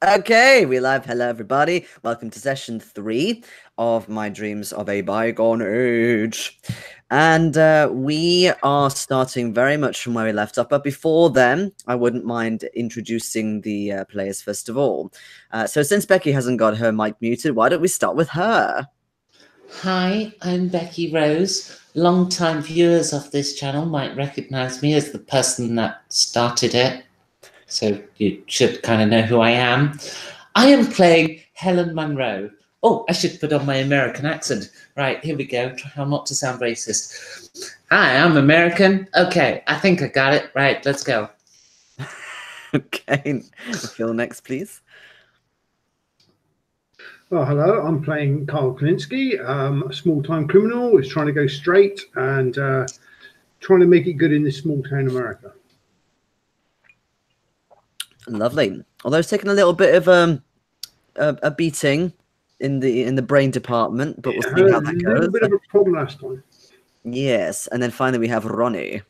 Okay, we live. Hello, everybody. Welcome to session 3 of My Dreams of a Bygone Age. And we are starting very much from where we left off. But before then, I wouldn't mind introducing the players first of all. So since Becky hasn't got her mic muted, why don't we start with her? Hi, I'm Becky Rose. Long-time viewers of this channel might recognize me as the person that started it. So you should kind of know who I am. I am playing Helen Munroe. Oh, I should put on my American accent. Right, here we go. Try how not to sound racist. Hi, I'm American. Okay, I think I got it. Right, let's go. Okay, Phil next, please. Well, hello, I'm playing Kulinski, a small-time criminal who's trying to go straight and trying to make it good in this small-town America. Lovely. Although it's taken a little bit of a beating in the brain department, but we'll see how that goes. A little bit of a problem last time. Yes, and then finally we have Ronnie.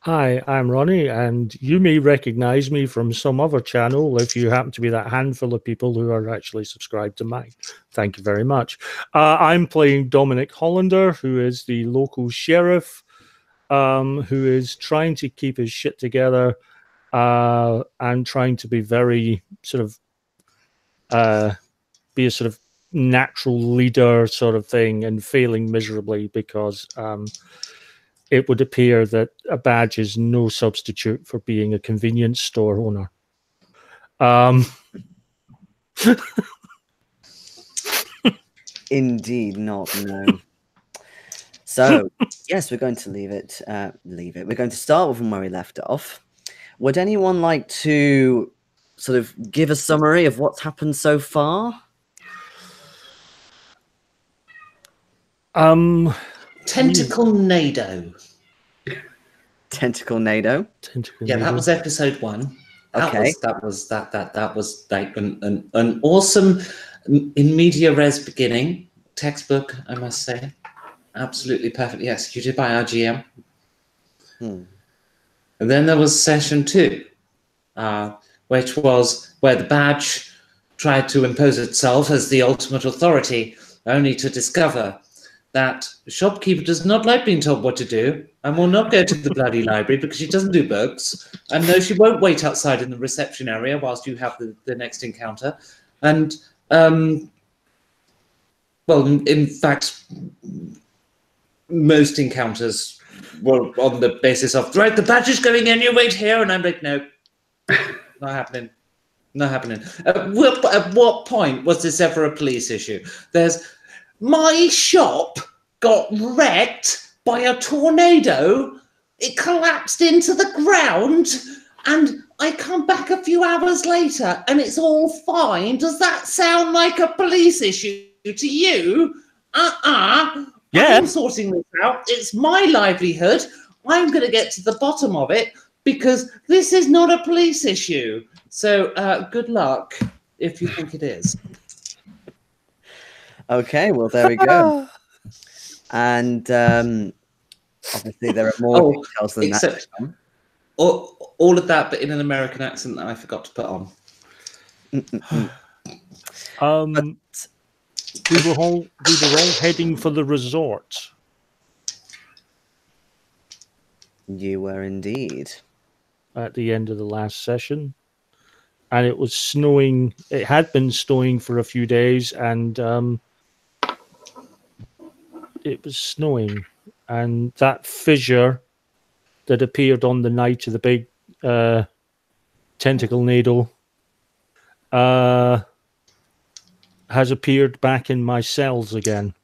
Hi, I'm Ronnie, and you may recognize me from some other channel if you happen to be that handful of people who are actually subscribed to mine. Thank you very much. I'm playing Dominic Hollander, who is the local sheriff, who is trying to keep his shit together and trying to be very sort of be a sort of natural leader sort of thing, and failing miserably because it would appear that a badge is no substitute for being a convenience store owner. Indeed not, no. So, yes, we're going to leave it. We're going to start with where we left off. Would anyone like to sort of give a summary of what's happened so far? Tentacle Nado. Tentacle Nado. Yeah, that was episode 1. Okay. That was like an awesome in media res beginning textbook, I must say. Absolutely perfectly executed by our GM. And then there was session 2, which was where the badge tried to impose itself as the ultimate authority, only to discover that the shopkeeper does not like being told what to do and will not go to the bloody library because she doesn't do books. And no, she won't wait outside in the reception area whilst you have the next encounter. And, well, in fact, most encounters were on the basis of, right, the badge is going in, you wait here. And I'm like, no, not happening. Not happening. At what point was this ever a police issue? My shop got wrecked by a tornado. It collapsed into the ground, and I come back a few hours later, and it's all fine. Does that sound like a police issue to you? Yeah. I'm sorting this out. It's my livelihood. I'm going to get to the bottom of it because this is not a police issue. So good luck if you think it is. Okay, well, there we go. And obviously there are more details than that. All of that, but in an American accent that I forgot to put on. We were all heading for the resort. You were indeed. At the end of the last session. And it was snowing. It had been snowing for a few days, and it was snowing. And that fissure that appeared on the night of the big tentacle needle has appeared back in my cells again.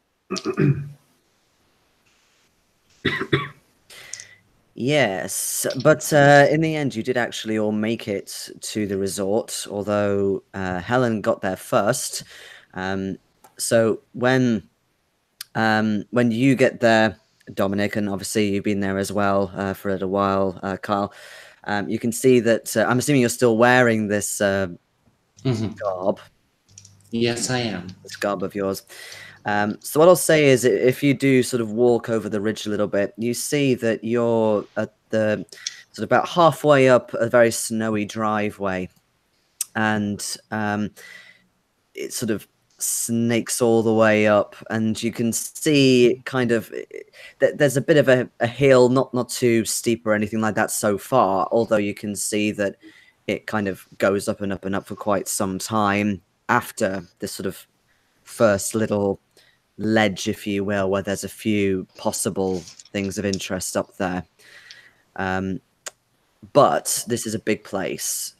Yes, but in the end, you did actually all make it to the resort, although Helen got there first. So when you get there, Dominic, and obviously you've been there as well for a little while, Carl, you can see that I'm assuming you're still wearing this garb. Yes, I am. This garb of yours. So what I'll say is, if you do sort of walk over the ridge a little bit, you see that you're at the sort of about halfway up a very snowy driveway. and it sort of snakes all the way up, and you can see kind of there's a bit of a hill, not too steep or anything like that so far, although you can see that it kind of goes up and up and up for quite some time after this sort of first little ledge, if you will, where there's a few possible things of interest up there. But this is a big place.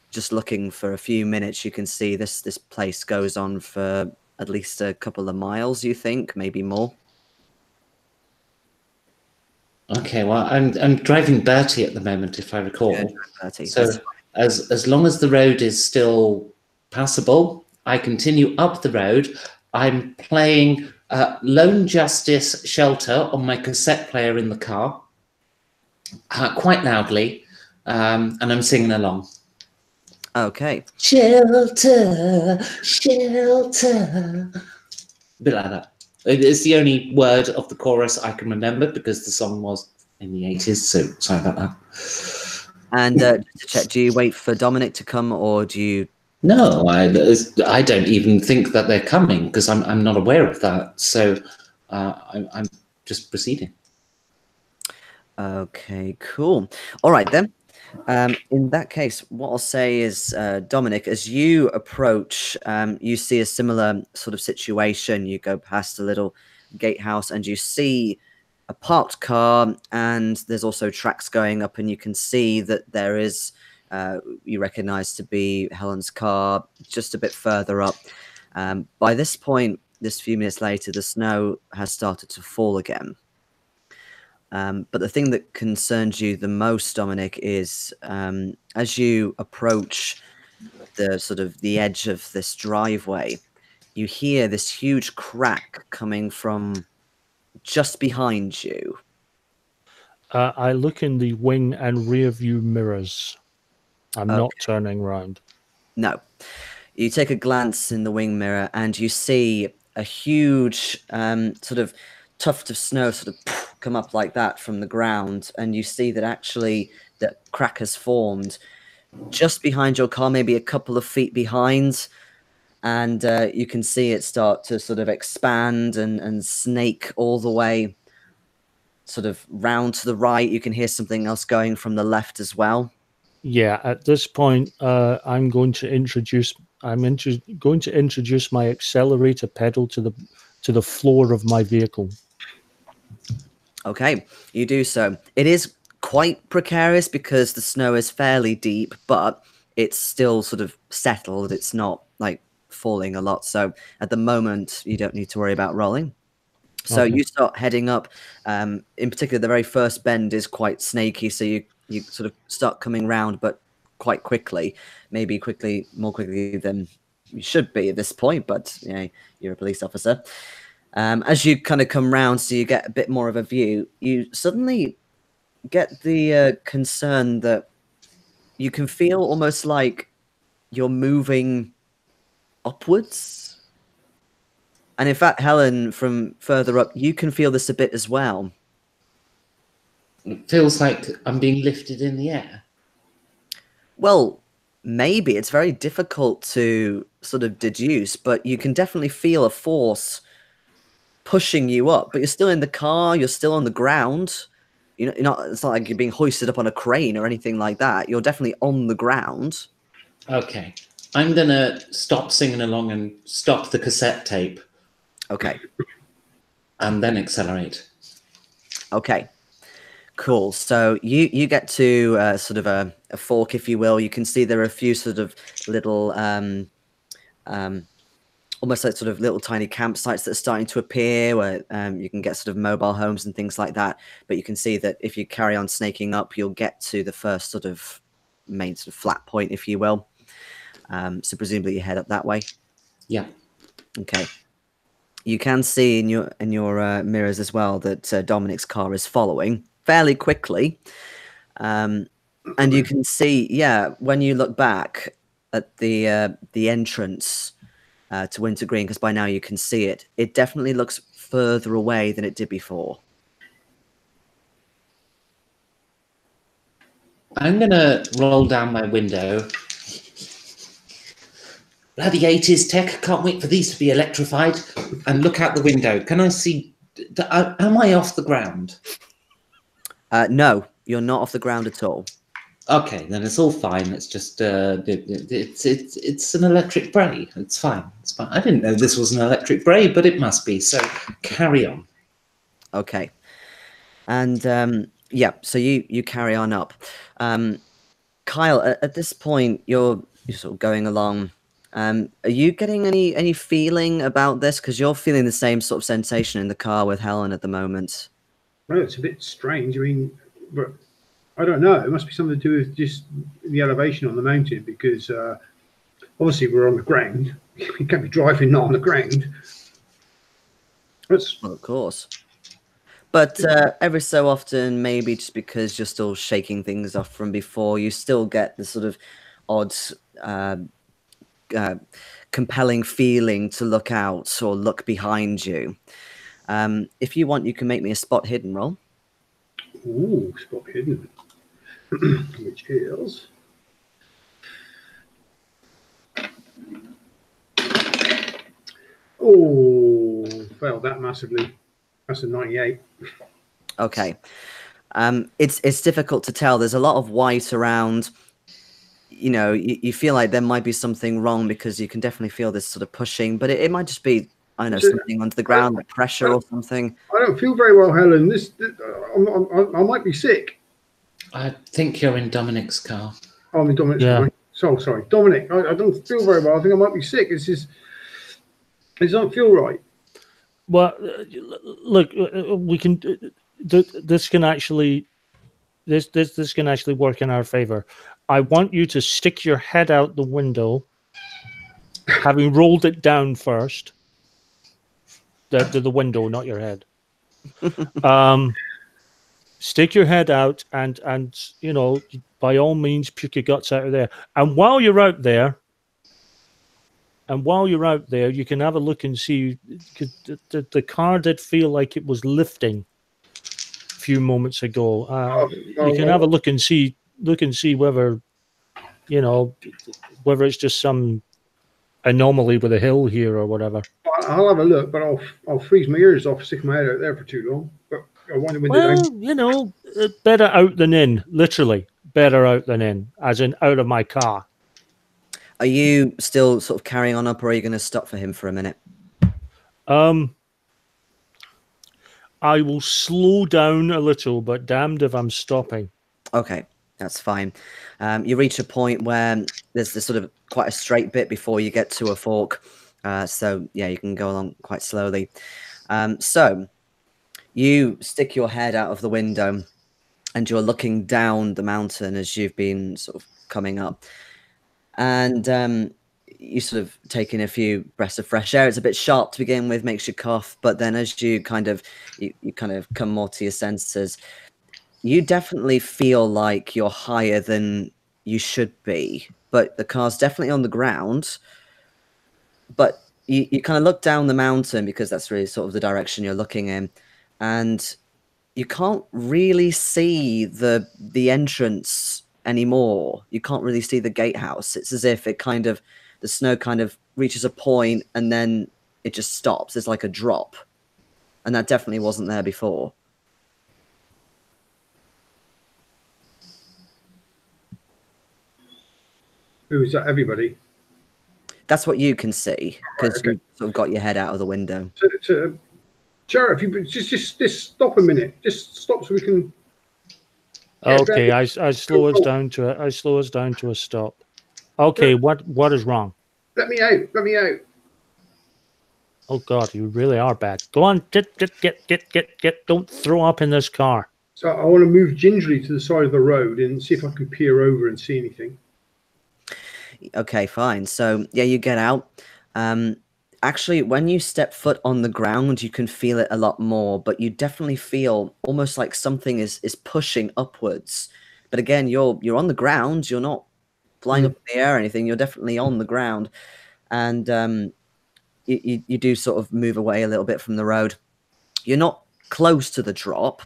Just looking for a few minutes, you can see this place goes on for at least a couple of miles, you think, maybe more. Okay, well, I'm driving Bertie at the moment, if I recall. Yeah, Bertie. So as long as the road is still passable, I continue up the road. I'm playing Lone Justice Shelter on my cassette player in the car, quite loudly, and I'm singing along. Okay. Shelter, shelter. A bit like that. It's the only word of the chorus I can remember because the song was in the 80s, so sorry about that. And just to check, do you wait for Dominic to come, or do you... No, I don't even think that they're coming because I'm not aware of that. So I'm just proceeding. Okay, cool. All right, then. In that case, what I'll say is, Dominic, as you approach, you see a similar sort of situation. You go past a little gatehouse and you see a parked car, and there's also tracks going up, and you can see that there is, you recognize to be Helen's car just a bit further up. By this point, this few minutes later, the snow has started to fall again. But the thing that concerns you the most, Dominic, is as you approach the sort of the edge of this driveway, you hear this huge crack coming from just behind you. I look in the wing and rear view mirrors. I'm not turning round. No. You take a glance in the wing mirror and you see a huge sort of tuft of snow sort of come up like that from the ground, and you see that actually the crack has formed just behind your car, maybe a couple of feet behind, and you can see it start to sort of expand and snake all the way sort of round to the right. You can hear something else going from the left as well. Yeah, at this point, I'm going to introduce my accelerator pedal to the floor of my vehicle. Okay, you do so. It is quite precarious because the snow is fairly deep, but it's still sort of settled. It's not like falling a lot. So at the moment, you don't need to worry about rolling. So you start heading up. In particular, the very first bend is quite snaky. So you sort of start coming round, but quite quickly, maybe more quickly than you should be at this point. But you know, you're a police officer. As you kind of come round, so you get a bit more of a view, you suddenly get the concern that you can feel almost like you're moving upwards. And in fact, Helen, from further up, you can feel this a bit as well. It feels like I'm being lifted in the air. Well, maybe. It's very difficult to sort of deduce, but you can definitely feel a force pushing you up, but you're still in the car, you're still on the ground. You're not, it's not like you're being hoisted up on a crane or anything like that. You're definitely on the ground. Okay. I'm going to stop singing along and stop the cassette tape. Okay. And then accelerate. Okay. Cool. So you get to sort of a fork, if you will. You can see there are a few sort of little almost like sort of little tiny campsites that are starting to appear where you can get sort of mobile homes and things like that. But you can see that if you carry on snaking up, you'll get to the first sort of main sort of flat point, if you will. So presumably you head up that way. Yeah. Okay. You can see in your mirrors as well that Dominic's car is following fairly quickly. And you can see, yeah, when you look back at the entrance to Wintergreen, because by now you can see it, it definitely looks further away than it did before. I'm going to roll down my window bloody 80s tech. Can't wait for these to be electrified. And look out the window. Can I see? Am I off the ground? No, you're not off the ground at all. Okay, then it's all fine. It's just it's an electric bray. It's fine. It's fine. I didn't know this was an electric bray, but it must be. So carry on. Okay. And yeah, so you carry on up. Kyle, at this point, you're sort of going along. Are you getting any feeling about this? Because you're feeling the same sort of sensation in the car with Helen at the moment. Well, it's a bit strange. I mean, but I don't know. It must be something to do with just the elevation on the mountain, because obviously we're on the ground. We can't be driving not on the ground. Well, of course. But every so often, maybe just because you're still shaking things off from before, you still get the sort of odd, compelling feeling to look out or look behind you. If you want, you can make me a spot hidden roll. Ooh, spot hidden. Which is... Oh, failed that massively. That's a 98. Okay. It's difficult to tell. There's a lot of white around. You know, you feel like there might be something wrong because you can definitely feel this sort of pushing, but it might just be, I don't know, something onto the ground, like pressure or something. I don't feel very well, Helen. I might be sick. I think you're in Dominic's car. Oh, I'm in Dominic's car. So sorry, Dominic. I don't feel very well. I think I might be sick. It doesn't feel right. Well, look, we can. This can actually work in our favor. I want you to stick your head out the window, having rolled it down first. The window, not your head. Stick your head out, and you know, by all means, puke your guts out of there. And while you're out there, you can have a look and see. The car did feel like it was lifting a few moments ago. You can have a look and see whether, you know, whether it's just some anomaly with a hill here or whatever. I'll have a look, but I'll freeze my ears off, stick my head out there for too long. But I want to down. You know, better out than in. Literally, better out than in, as in out of my car. Are you still sort of carrying on up, or are you going to stop for him for a minute? I will slow down a little, but damned if I'm stopping. Okay, that's fine. You reach a point where there's this sort of quite a straight bit before you get to a fork. So yeah, you can go along quite slowly. So you stick your head out of the window and you're looking down the mountain as you've been sort of coming up. And you sort of take in a few breaths of fresh air. It's a bit sharp to begin with, makes you cough. But then as you kind of come more to your senses, you definitely feel like you're higher than you should be. But the car's definitely on the ground. But you kind of look down the mountain, because that's really sort of the direction you're looking in. And you can't really see the entrance anymore. You can't really see the gatehouse. It's as if the snow kind of reaches a point and then it just stops. It's like a drop. And that definitely wasn't there before. Who is that? Everybody? That's what you can see, because you sort of got your head out of the window. Sheriff, you just stop a minute. Just stop so we can. Okay, I slow us down to it. I slow us down to a stop. Okay, what is wrong? Let me out. Let me out. Oh God, you really are bad. Go on, get. Don't throw up in this car. So I want to move gingerly to the side of the road and see if I can peer over and see anything. Okay, fine. So yeah, you get out. Actually, when you step foot on the ground, you can feel it a lot more, but you definitely feel almost like something is pushing upwards. But again, you're on the ground. You're not flying up in the air or anything. You're definitely on the ground. And you do sort of move away a little bit from the road. You're not close to the drop,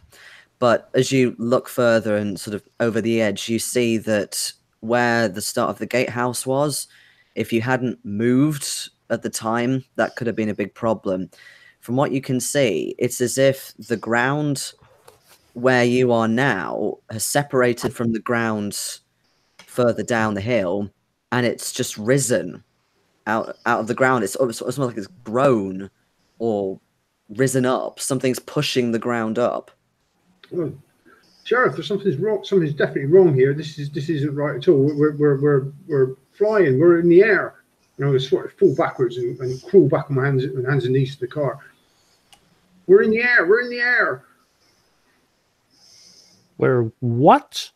but as you look further and sort of over the edge, you see that where the start of the gatehouse was, if you hadn't moved at the time, that could have been a big problem. From what you can see, it's as if the ground where you are now has separated from the ground further down the hill, and it's just risen out of the ground. It's almost like it's grown or risen up. Something's pushing the ground up. Well, Sheriff, there's something's wrong. Something's definitely wrong here. This isn't right at all. We're flying. We're in the air. You know, I sort of fall backwards and crawl back on my hands and knees to the car. We're in the air. We're in the air. We're what?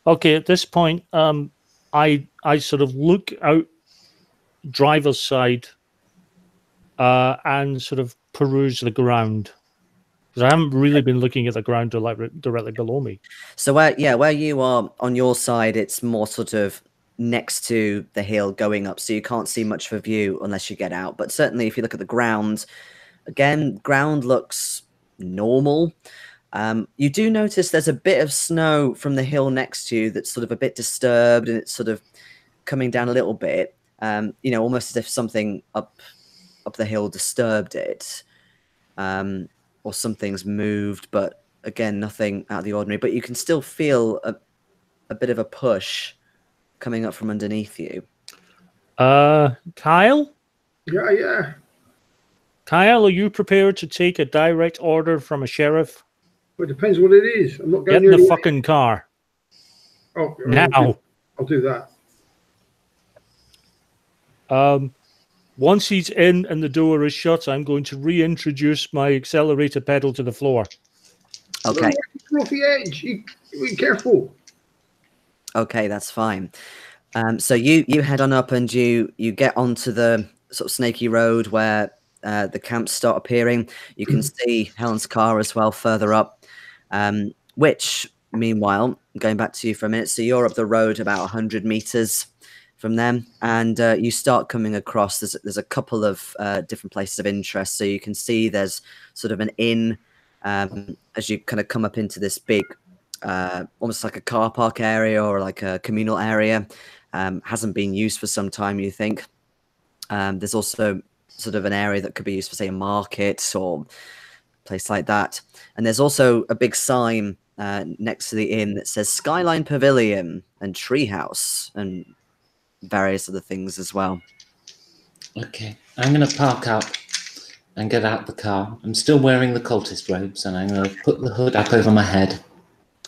Okay, at this point, I sort of look out driver's side and sort of peruse the ground, because I haven't really been looking at the ground directly below me. So where you are on your side, it's more sort of next to the hill going up, so you can't see much of a view unless you get out. But certainly if you look at the ground, again, ground looks normal. You do notice there's a bit of snow from the hill next to you that's sort of a bit disturbed, and it's sort of coming down a little bit, you know, almost as if something up the hill disturbed it, or something's moved, but again, nothing out of the ordinary. But you can still feel a bit of a push coming up from underneath you. Kyle? Yeah. Kyle, are you prepared to take a direct order from a sheriff? Well, it depends what it is. I'm not going Get in the fucking car. Oh, now. I'll do that. Once he's in and the door is shut, I'm going to reintroduce my accelerator pedal to the floor. Okay. We're off the edge. Be careful. Okay, that's fine. So you head on up and you get onto the sort of snaky road where the camps start appearing. You can see Helen's car as well further up, which, meanwhile, going back to you for a minute, so you're up the road about 100 meters from them, and you start coming across, there's a couple of different places of interest. So you can see there's sort of an inn as you kind of come up into this big, almost like a car park area or like a communal area. Hasn't been used for some time, you think. There's also sort of an area that could be used for, say, a market or a place like that. And there's also a big sign next to the inn that says Skyline Pavilion and Treehouse and various other things as well. Okay, I'm going to park up and get out the car. I'm still wearing the cultist robes, and I'm going to put the hood up over my head.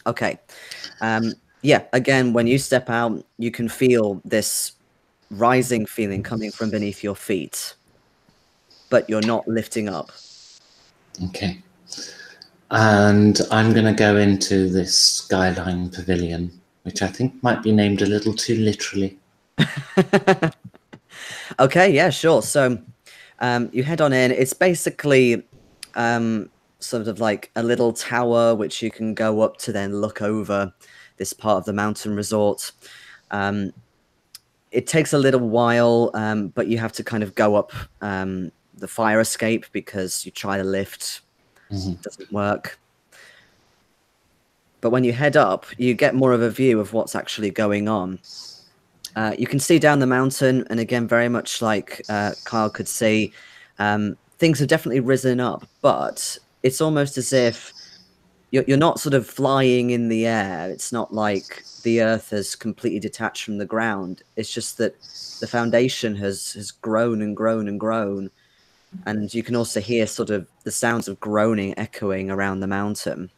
Okay. Yeah, again, when you step out, you can feel this rising feeling coming from beneath your feet, but you're not lifting up. Okay. And I'm going to go into this Skyline Pavilion, which I think might be named a little too literally. Okay, yeah, sure. So you head on in. It's basically sort of like a little tower which you can go up to then look over this part of the mountain resort. It takes a little while, but you have to kind of go up the fire escape because you try the lift, it doesn't work. But when you head up, you get more of a view of what's actually going on. You can see down the mountain, and again, very much like Kyle could see, things have definitely risen up, but it's almost as if you're not sort of flying in the air. It's not like the earth has completely detached from the ground. It's just that the foundation has grown and grown and grown. And you can also hear sort of the sounds of groaning echoing around the mountain.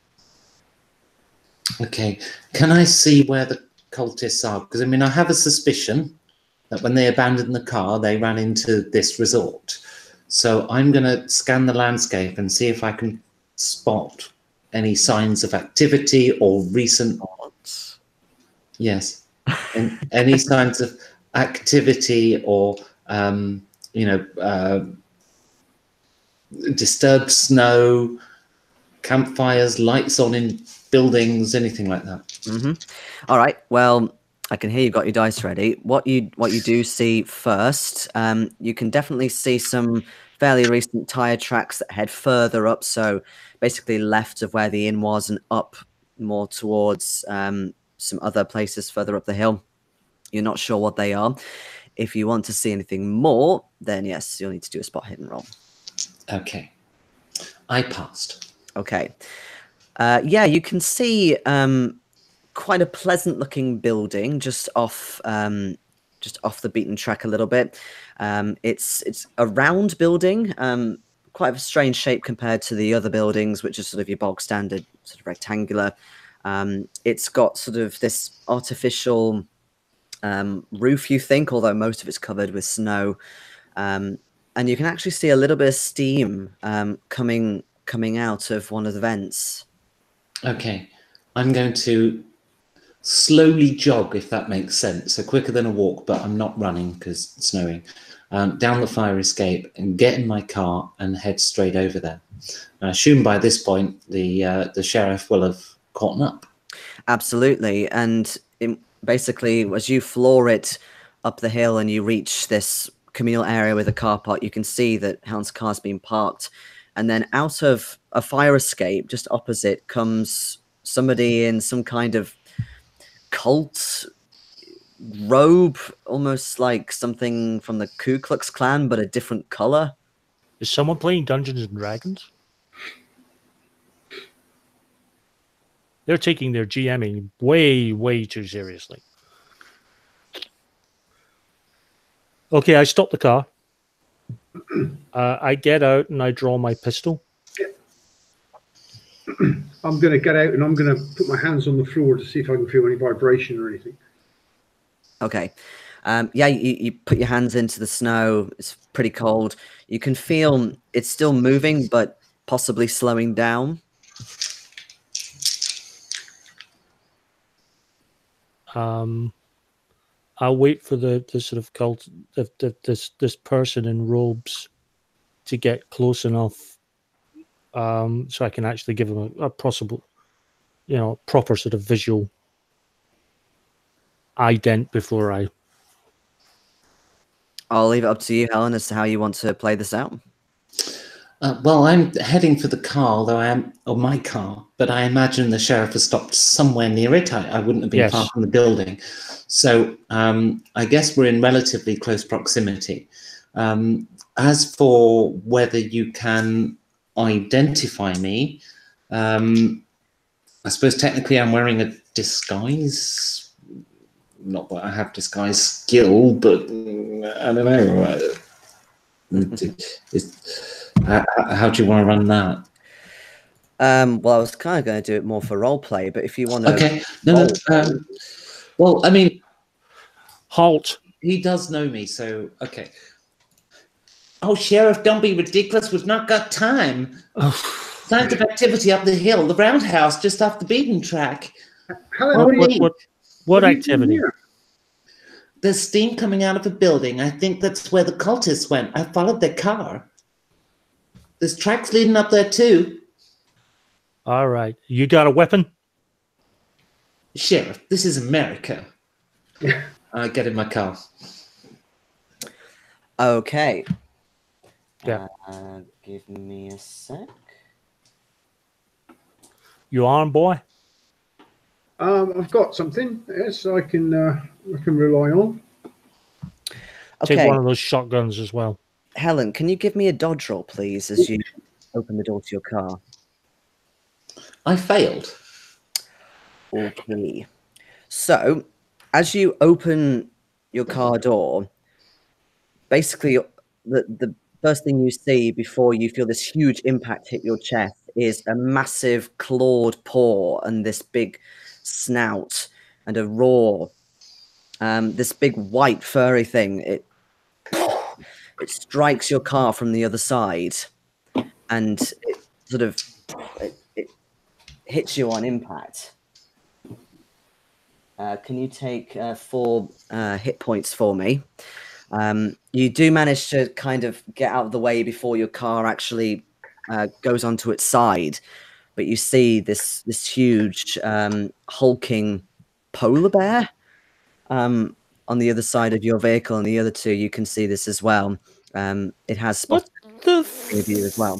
Okay. Can I see where the cultists are? Because, I mean, I have a suspicion that when they abandoned the car, they ran into this resort. So I'm going to scan the landscape and see if I can spot any signs of activity or recent... Yes. And any signs of activity or, disturbed snow, campfires, lights on in buildings, anything like that. All right. Well, I can hear you've got your dice ready. What you do see first, you can definitely see some fairly recent tire tracks that head further up. So basically left of where the inn was and up more towards some other places further up the hill. You're not sure what they are. If you want to see anything more, then yes, you'll need to do a spot hidden roll. Okay. I passed. Okay. Yeah, you can see quite a pleasant-looking building just off the beaten track a little bit. It's a round building, quite a strange shape compared to the other buildings, which is sort of your bog standard sort of rectangular. It's got sort of this artificial roof, you think, although most of it's covered with snow. And you can actually see a little bit of steam coming out of one of the vents. Okay. I'm going to slowly jog, if that makes sense. So quicker than a walk, but I'm not running because it's snowing. Down the fire escape and get in my car and head straight over there. I assume by this point the sheriff will have caught up. Absolutely, and basically, as you floor it up the hill and you reach this communal area with a car park, you can see that Helen's car's been parked, and then out of a fire escape just opposite comes somebody in some kind of cult robe, almost like something from the Ku Klux Klan, but a different color. Is someone playing Dungeons and Dragons? They're taking their GMing way, way too seriously. Okay, I stop the car. I get out and I draw my pistol. I'm going to get out and I'm going to put my hands on the floor to see if I can feel any vibration or anything. Okay. Yeah, you put your hands into the snow. It's pretty cold. You can feel it's still moving, but possibly slowing down. I'll wait for the sort of cult, this person in robes to get close enough so I can actually give him a possible, proper sort of visual ident before I'll leave it up to you, Helen, as to how you want to play this out. Well, I'm heading for the car, my car, but I imagine the sheriff has stopped somewhere near it. I wouldn't have been far from the building. So I guess we're in relatively close proximity. As for whether you can identify me, I suppose technically I'm wearing a disguise. Not that I have disguise skill, but I don't know. How do you want to run that? Well, I was kind of going to do it more for role play, but if you want to... Okay. No. Well, I mean... Halt. He does know me, so... Okay. Oh, Sheriff, don't be ridiculous. We've not got time. Signs of activity up the hill. The roundhouse just off the beaten track. Helen, what activity? There's steam coming out of a building. I think that's where the cultists went. I followed their car. There's tracks leading up there too. All right. You got a weapon? Sheriff, this is America. I get in my car. Okay. Yeah. Give me a sec. You armed, boy? I've got something. Yes, I can rely on. Okay. Take one of those shotguns as well. Helen, can you give me a dodge roll, please, as you open the door to your car? I failed. Okay. So, as you open your car door, basically the first thing you see before you feel this huge impact hit your chest is a massive clawed paw and this big snout and a roar. This big white furry thing, it strikes your car from the other side and it sort of it hits you on impact. Can you take 4 hit points for me? You do manage to kind of get out of the way before your car actually goes onto its side, but you see this huge hulking polar bear on the other side of your vehicle, and the other two you can see this as well. It has spotted you as well.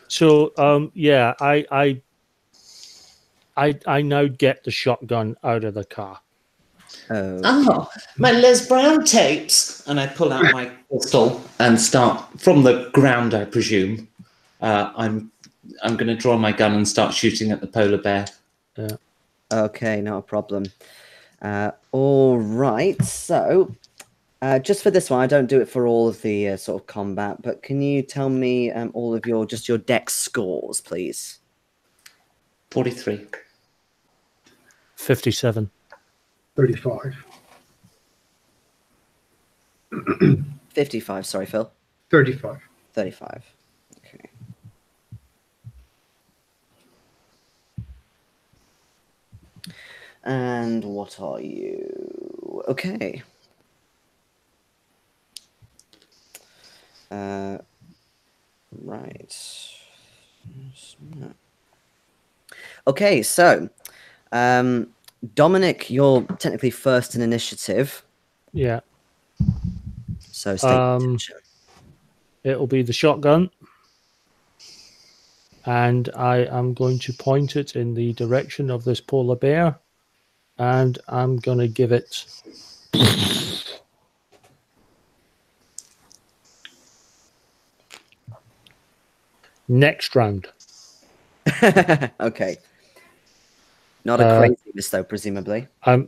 So yeah, I now get the shotgun out of the car. Oh, my Les Brown tapes. And I pull out my pistol and start from the ground, I presume. I'm going to draw my gun and start shooting at the polar bear. Yeah. Okay, not a problem. All right, so just for this one, I don't do it for all of the sort of combat, but can you tell me all of your dex scores, please? 43. 57. 35. 55, sorry, Phil. 35. 35. Okay. And what are you? Okay. Right. Okay, so Dominic, you're technically first in initiative. Yeah. So state your intention. It'll be the shotgun. And I am going to point it in the direction of this polar bear. And I'm going to give it... next round. Okay. Not a crazy miss, though, presumably. I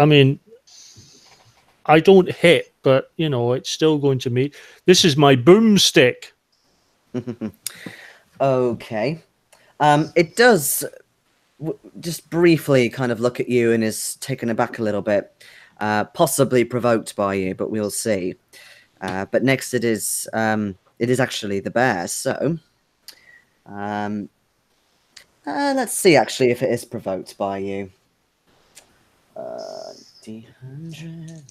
mean, I don't hit, but, you know, it's still going to meet. This is my boomstick. Okay. It does just briefly kind of look at you and is taken aback a little bit, possibly provoked by you, but we'll see. But next it is actually the bear. So let's see actually if it is provoked by you. D100.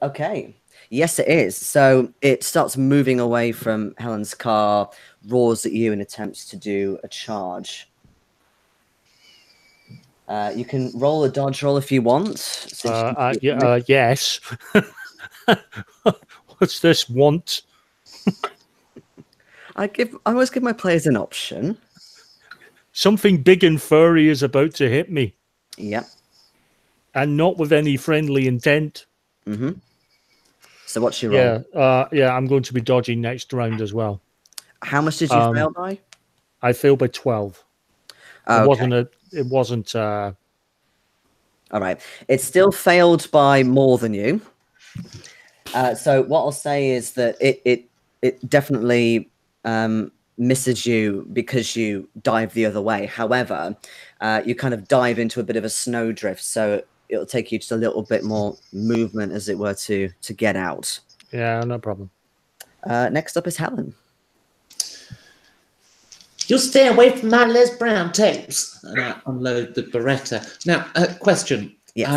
Okay. Yes, it is. So it starts moving away from Helen's car, roars at you, and attempts to do a charge. You can roll a dodge roll if you want. Yes. What's this want? I always give my players an option. Something big and furry is about to hit me. Yep. And not with any friendly intent. Mm-hmm. So what's your roll? Yeah, I'm going to be dodging next round as well. How much did you fail by? I failed by 12. Okay. It wasn't. All right. It still failed by more than you. So what I'll say is that it definitely misses you because you dive the other way. However, you kind of dive into a bit of a snowdrift, so it'll take you just a little bit more movement, as it were, to get out. Yeah, no problem. Next up is Helen. You stay away from my Les Brown tapes. And I unload the Beretta. Now, question. Yes.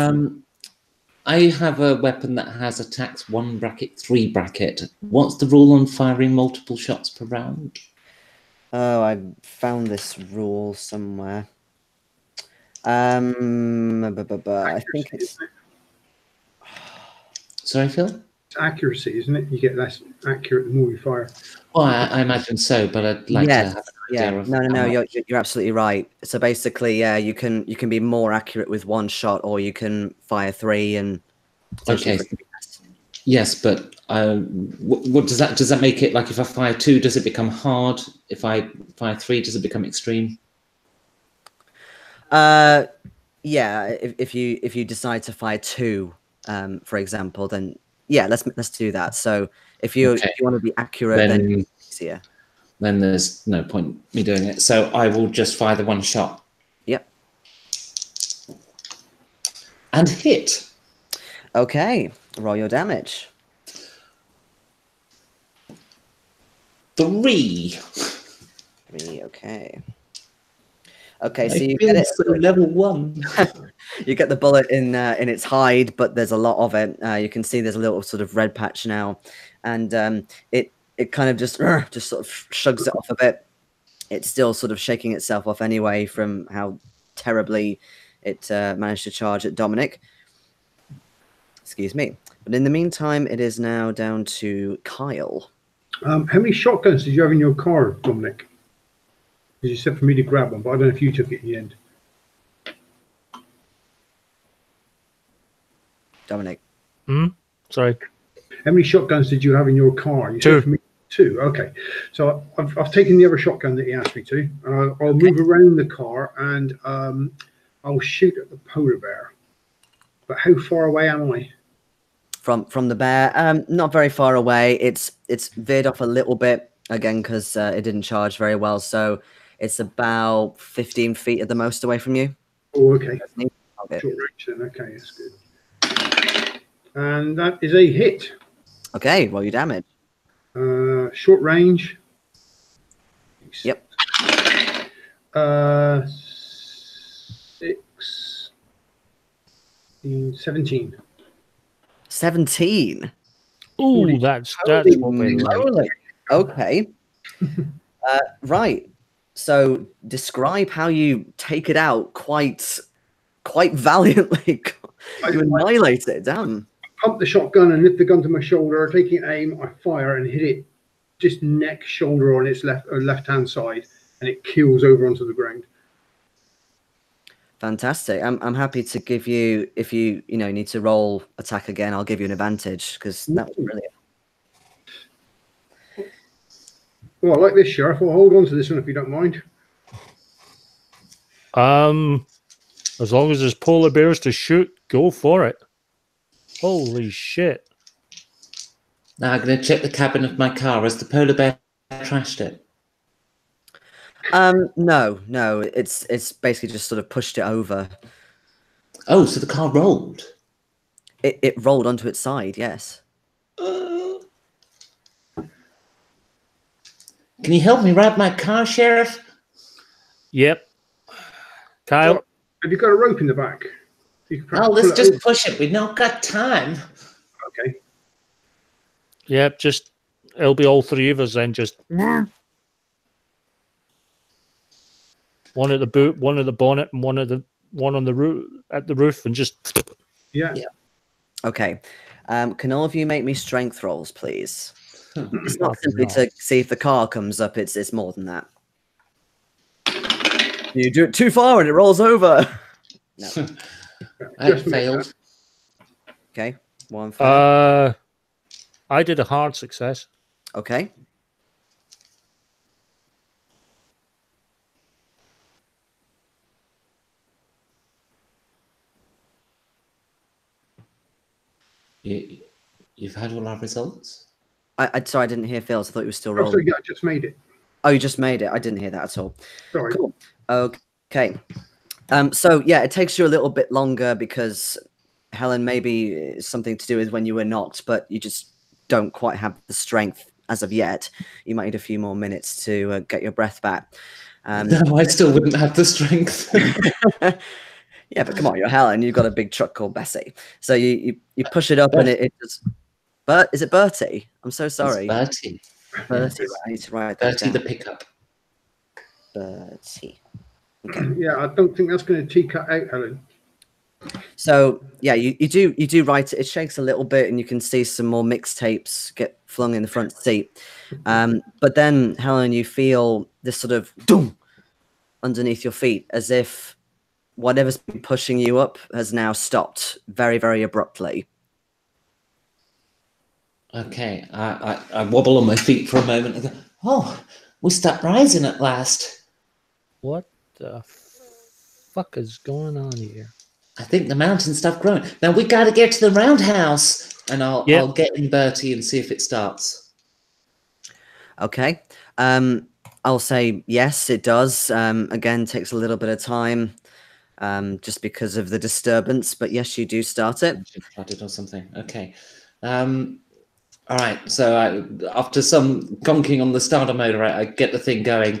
I have a weapon that has attacks 1 bracket, 3 bracket. What's the rule on firing multiple shots per round? Oh, I found this rule somewhere. I think it's... Sorry, Phil? It's accuracy, isn't it? You get less accurate the more you fire. Well, I imagine so, but I'd like to have an idea of No, you're absolutely right. So basically, yeah, you can be more accurate with 1 shot, or you can fire 3 and... Okay. Yes, but what does that make it? Like if I fire 2, does it become hard? If I fire 3, does it become extreme? Yeah, if you decide to fire 2, for example, then yeah, let's do that. So if you want to be accurate, then easier. Then there's no point me doing it. So I will just fire the 1 shot. Yep. And hit. Okay, roll your damage. 3. 3, okay. Okay, so I you get it. So level 1. You get the bullet in its hide, but there's a lot of it. You can see there's a little sort of red patch now, and it kind of just sort of shrugs it off a bit. It's still sort of shaking itself off anyway from how terribly it managed to charge at Dominic. Excuse me. But in the meantime, it is now down to Kyle. How many shotguns did you have in your car, Dominic? Because you said for me to grab one, but I don't know if you took it in the end. Dominic. Sorry. How many shotguns did you have in your car? You said for me 2. Okay. So I've taken the other shotgun that he asked me to. I'll move around the car and I'll shoot at the polar bear. But how far away am I? From the bear? Not very far away. It's veered off a little bit again because it didn't charge very well. So it's about 15 feet at the most away from you. Oh, okay. Short range then. Okay, that's good. And that is a hit. Okay, well, you damage. Short range. Yep. 6, 17. 17. Ooh, that's what we like. Okay. Right. So describe how you take it out quite valiantly. You annihilate it. Damn. Pump the shotgun and lift the gun to my shoulder, taking aim, I fire and hit it just neck, shoulder on its left-hand side, and it keels over onto the ground. Fantastic. I'm happy to give you, if you need to roll attack again, I'll give you an advantage because that was brilliant. Well, I like this, Sheriff. I'll hold on to this one if you don't mind. As long as there's polar bears to shoot, go for it. Holy shit. Now I'm going to check the cabin of my car. Has the polar bear trashed it? No. It's basically just sort of pushed it over. Oh, so the car rolled? It rolled onto its side, yes. Can you help me ride my car, Sheriff? Yep. Kyle? Well, have you got a rope in the back? Oh, let's just push it. We've not got time. Okay. Yep, it'll be all 3 of us then, just one at the boot, one at the bonnet, and one on the roof at the roof, and just yeah. Okay. Can all of you make me strength rolls, please? It's not simply to see if the car comes up, it's more than that. You do it too far and it rolls over. No. I failed. Okay. 1 fail. I did a hard success. Okay. You've had all our results? Sorry, I didn't hear Phil's. I thought you were still Oh, rolling. sorry, yeah, I just made it. Oh, you just made it. I didn't hear that at all. Sorry. Cool. Okay. So yeah, it takes you a little bit longer because Helen, maybe something to do with when you were knocked, but you just don't quite have the strength as of yet. You might need a few more minutes to get your breath back. No, I still wouldn't have the strength. Yeah, but come on, you're Helen. You've got a big truck called Bessie. So you push it up and it just. But is it Bertie? I'm so sorry. It's Bertie. Bertie. Right, I need to write that Bertie down. the pickup. Bertie. Okay. Yeah, I don't think that's going to cut out, Helen. So yeah, you do write it. It shakes a little bit, and you can see some more mixtapes get flung in the front seat. But then, Helen, you feel this sort of doom underneath your feet, as if whatever's been pushing you up has now stopped very, very abruptly. Okay, I wobble on my feet for a moment. I go, oh, we stopped rising at last. What the fuck is going on here? I think the mountains stopped growing. Now we got to get to the roundhouse, and I'll get in Bertie and see if it starts. Okay. I'll say yes, it does. Again, takes a little bit of time, just because of the disturbance. But yes, you do start it. Started or something. Okay. All right. So after some gonking on the starter motor, I get the thing going.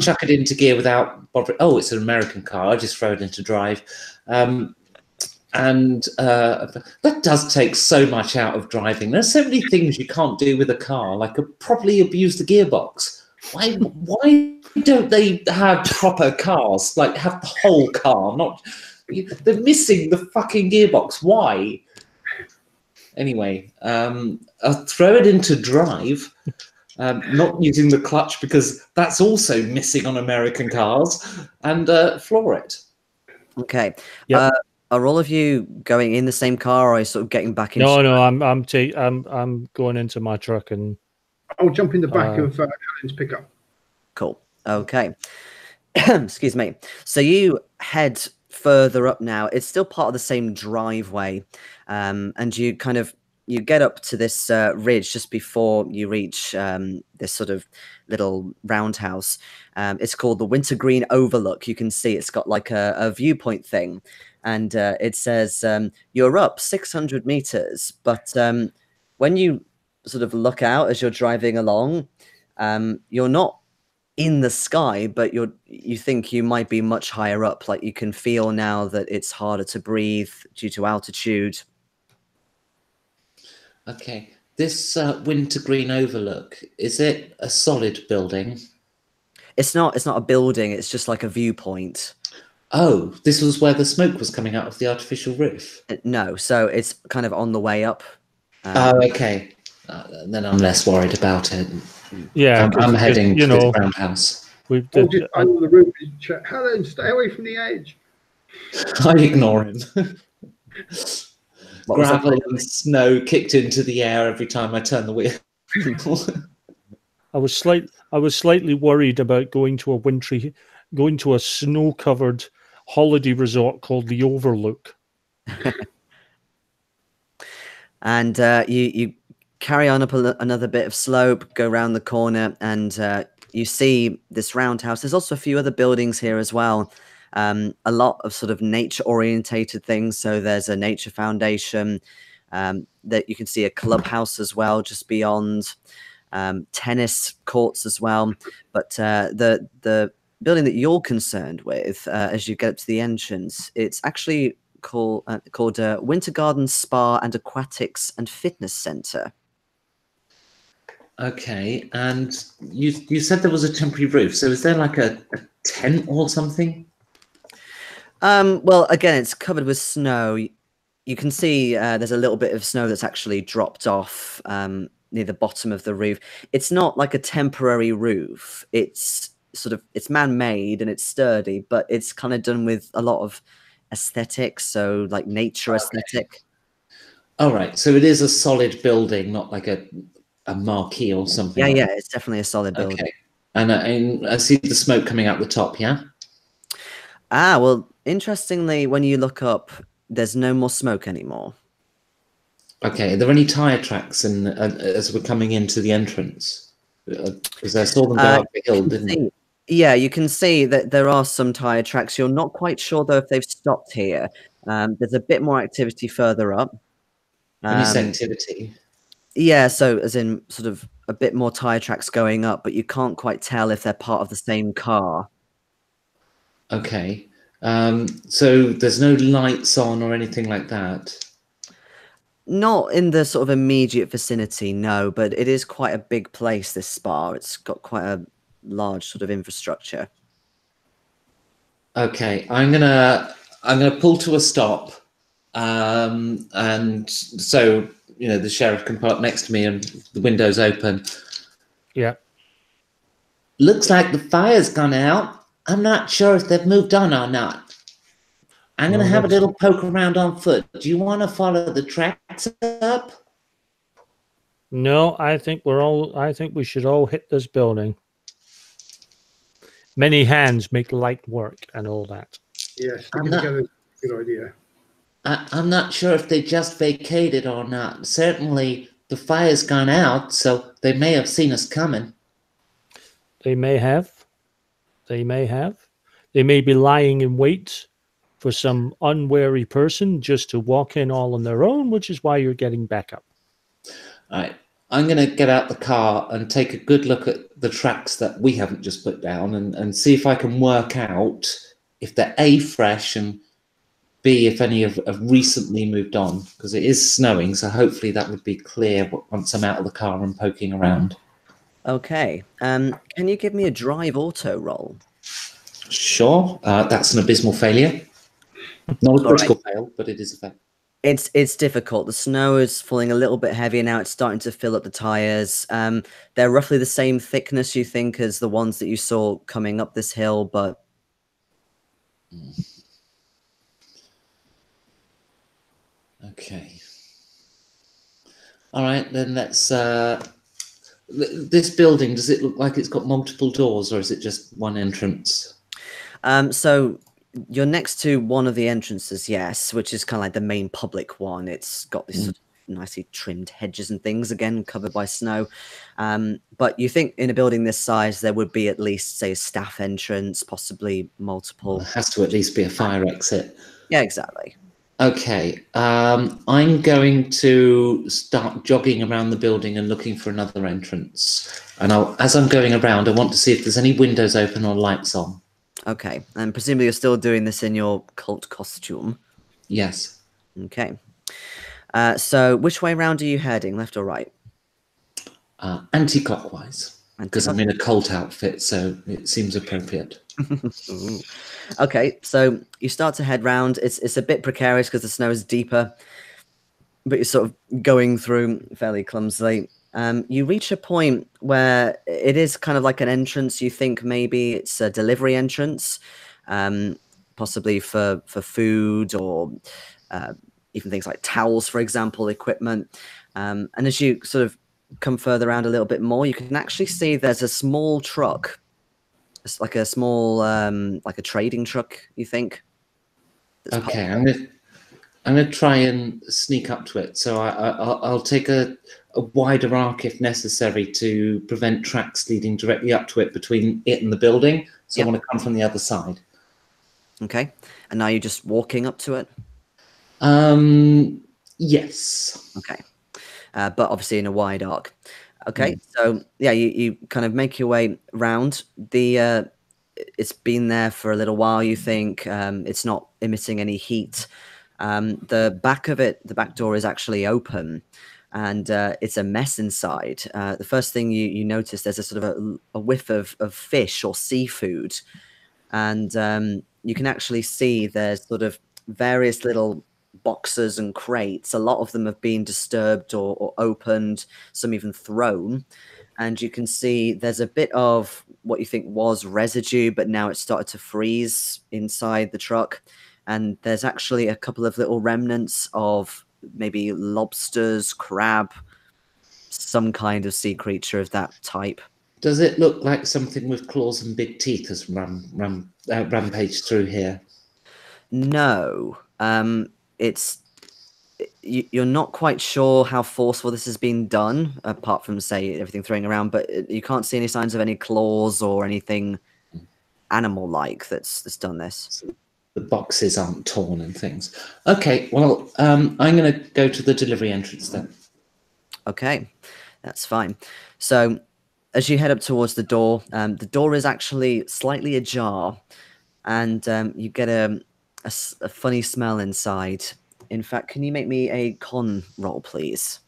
Chuck it into gear without bothering. Oh, it's an American car. I just throw it into drive. And that does take so much out of driving. There's so many things you can't do with a car, like properly abuse the gearbox. Why don't they have proper cars? Like have the whole car, not they're missing the fucking gearbox. Why? Anyway, I'll throw it into drive, not using the clutch because that's also missing on American cars, and floor it. Okay. Yep. Are all of you going in the same car, or are you sort of getting back into? No, I'm going into my truck and I'll jump in the back of Helen's pickup. Cool. Okay. Excuse me. So you head further up now. It's still part of the same driveway, and you get up to this ridge just before you reach this sort of little roundhouse. It's called the Wintergreen Overlook. You can see it's got like a viewpoint thing, and it says you're up 600 meters. But when you sort of look out as you're driving along, you're not in the sky, but you think you might be much higher up. Like you can feel now that it's harder to breathe due to altitude. Okay. This Wintergreen Overlook, is it a solid building? It's not a building, it's just like a viewpoint. Oh, this was where the smoke was coming out of the artificial roof? No, so it's kind of on the way up. Oh, okay. Then I'm less worried about it. yeah, I'm heading to this roundhouse. We've I'll just hang on the roof and check. Helen, stay away from the edge. I ignore him. Gravel and snow kicked into the air every time I turn the wheel. I was slightly worried about going to a snow-covered holiday resort called the Overlook. And you carry on up another bit of slope, go around the corner, and you see this roundhouse. There's also a few other buildings here as well. A lot of sort of nature-orientated things. So there's a nature foundation. That you can see a clubhouse as well, just beyond. Tennis courts as well. But the building that you're concerned with, as you get up to the entrance, it's actually called Winter Garden Spa and Aquatics and Fitness Center. Okay, and you said there was a temporary roof. So is there like a tent or something? Well, again, it's covered with snow. You can see there's a little bit of snow that's actually dropped off near the bottom of the roof. It's not like a temporary roof. It's man-made and it's sturdy, but it's kind of done with a lot of aesthetics, so like nature aesthetic. All right, so it is a solid building, not like a marquee or something. Yeah, like yeah, it's definitely a solid building. Okay. And I see the smoke coming out the top, yeah? Ah, well, interestingly, when you look up, there's no more smoke anymore. Okay, are there any tyre tracks as we're coming into the entrance? Because I saw them go up the hill, didn't I? Yeah, you can see that there are some tyre tracks. You're not quite sure, though, if they've stopped here. There's a bit more activity further up. When you say activity? Yeah, so as in sort of a bit more tyre tracks going up, but you can't quite tell if they're part of the same car. Okay. So there's no lights on or anything like that? Not in the sort of immediate vicinity, no, but it is quite a big place, this spa. It's got quite a large sort of infrastructure. Okay, I'm gonna pull to a stop, and so the sheriff can pull up next to me and the window's open. Yeah. Looks like the fire's gone out. I'm not sure if they've moved on or not. I'm going to have a little poke around on foot. Do you want to follow the tracks up? No, I think we should all hit this building. Many hands make light work and all that. Yes, together is a good idea. I'm not sure if they just vacated or not. Certainly the fire's gone out, so they may have seen us coming. They may have. They may have. They may be lying in wait for some unwary person just to walk in all on their own, which is why you're getting back up. All right. I'm going to get out the car and take a good look at the tracks that we haven't just put down and see if I can work out if they're A, fresh, and B, if any have recently moved on, because it is snowing, so hopefully that would be clear once I'm out of the car and poking around. Okay. Can you give me a drive auto roll? Sure. That's an abysmal failure. Not a critical fail, but it is a fail. It's difficult. The snow is falling a little bit heavier now. It's starting to fill up the tires. They're roughly the same thickness, you think, as the ones that you saw coming up this hill, but Okay. All right, then let's. This building, does it look like it's got multiple doors, or is it just one entrance? So you're next to one of the entrances, yes, which is kind of like the main public one. It's got this sort of nicely trimmed hedges and things, again covered by snow. But you think in a building this size, there would be at least, say, a staff entrance, possibly multiple. There has to at least be a fire exit. Yeah, exactly. Okay, I'm going to start jogging around the building and looking for another entrance. And as I'm going around, I want to see if there's any windows open or lights on. Okay, and presumably you're still doing this in your cult costume. Yes. Okay. So which way round are you heading, left or right? Anti-clockwise, because I'm in a cult outfit, so it seems appropriate. Okay, so you start to head round. It's a bit precarious because the snow is deeper, but you're sort of going through fairly clumsily. You reach a point where it is kind of like an entrance. You think maybe it's a delivery entrance, possibly for food or even things like towels, for example, equipment. And as you sort of come further around a little bit more, you can actually see there's a small truck. It's like a small, like a trading truck, you think? Okay, I'm gonna try and sneak up to it. So I'll take a wider arc if necessary to prevent tracks leading directly up to it between it and the building. So I want to come from the other side. Okay, and now you're just walking up to it? Yes. Okay, but obviously in a wide arc. Okay, so yeah, you kind of make your way round. It's been there for a little while, you think. It's not emitting any heat. The back of it, the back door is actually open, and it's a mess inside. The first thing you notice, there's a sort of a whiff of fish or seafood, and you can actually see there's sort of various little boxes and crates. A lot of them have been disturbed or opened, some even thrown. And you can see there's a bit of what you think was residue, but now it's started to freeze inside the truck. And there's actually a couple of little remnants of maybe lobsters, crab, some kind of sea creature of that type. Does it look like something with claws and big teeth has rampaged through here? No. You're not quite sure how forceful this has been done, apart from, say, everything throwing around, but you can't see any signs of any claws or anything animal-like that's done this. The boxes aren't torn and things. Okay, well, I'm going to go to the delivery entrance then. Okay, that's fine. So as you head up towards the door is actually slightly ajar, and you get a funny smell inside. In fact, can you make me a con roll, please?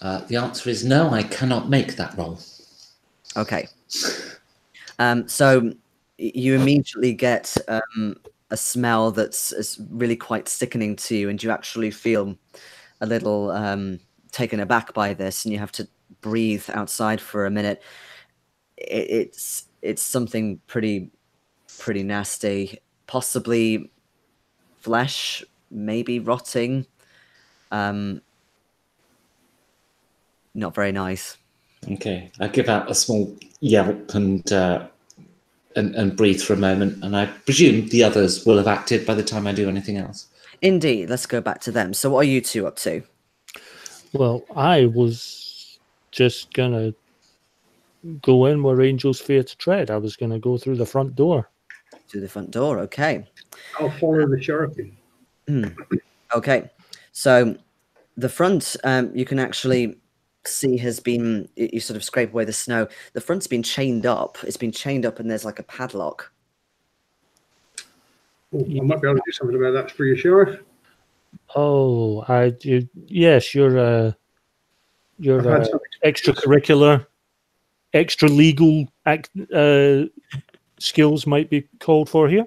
The answer is no, I cannot make that roll. Okay. So you immediately get a smell that's really quite sickening to you, and you actually feel a little taken aback by this, and you have to breathe outside for a minute. It's something pretty nasty, possibly flesh, maybe rotting. Not very nice. Okay, I give out a small yelp and breathe for a moment, and I presume the others will have acted by the time I do anything else. Indeed. Let's go back to them. So what are you two up to? Well, I was just going to go in where angels fear to tread. I was going to go through the front door. To the front door, okay. I'll follow the sheriff in. Okay, so the front, you can actually see has been, you sort of scrape away the snow. The front's been chained up. It's been chained up, and there's like a padlock. Oh, I might be able to do something about that for you, Sheriff. Oh, yes, your extracurricular, extra legal skills might be called for here.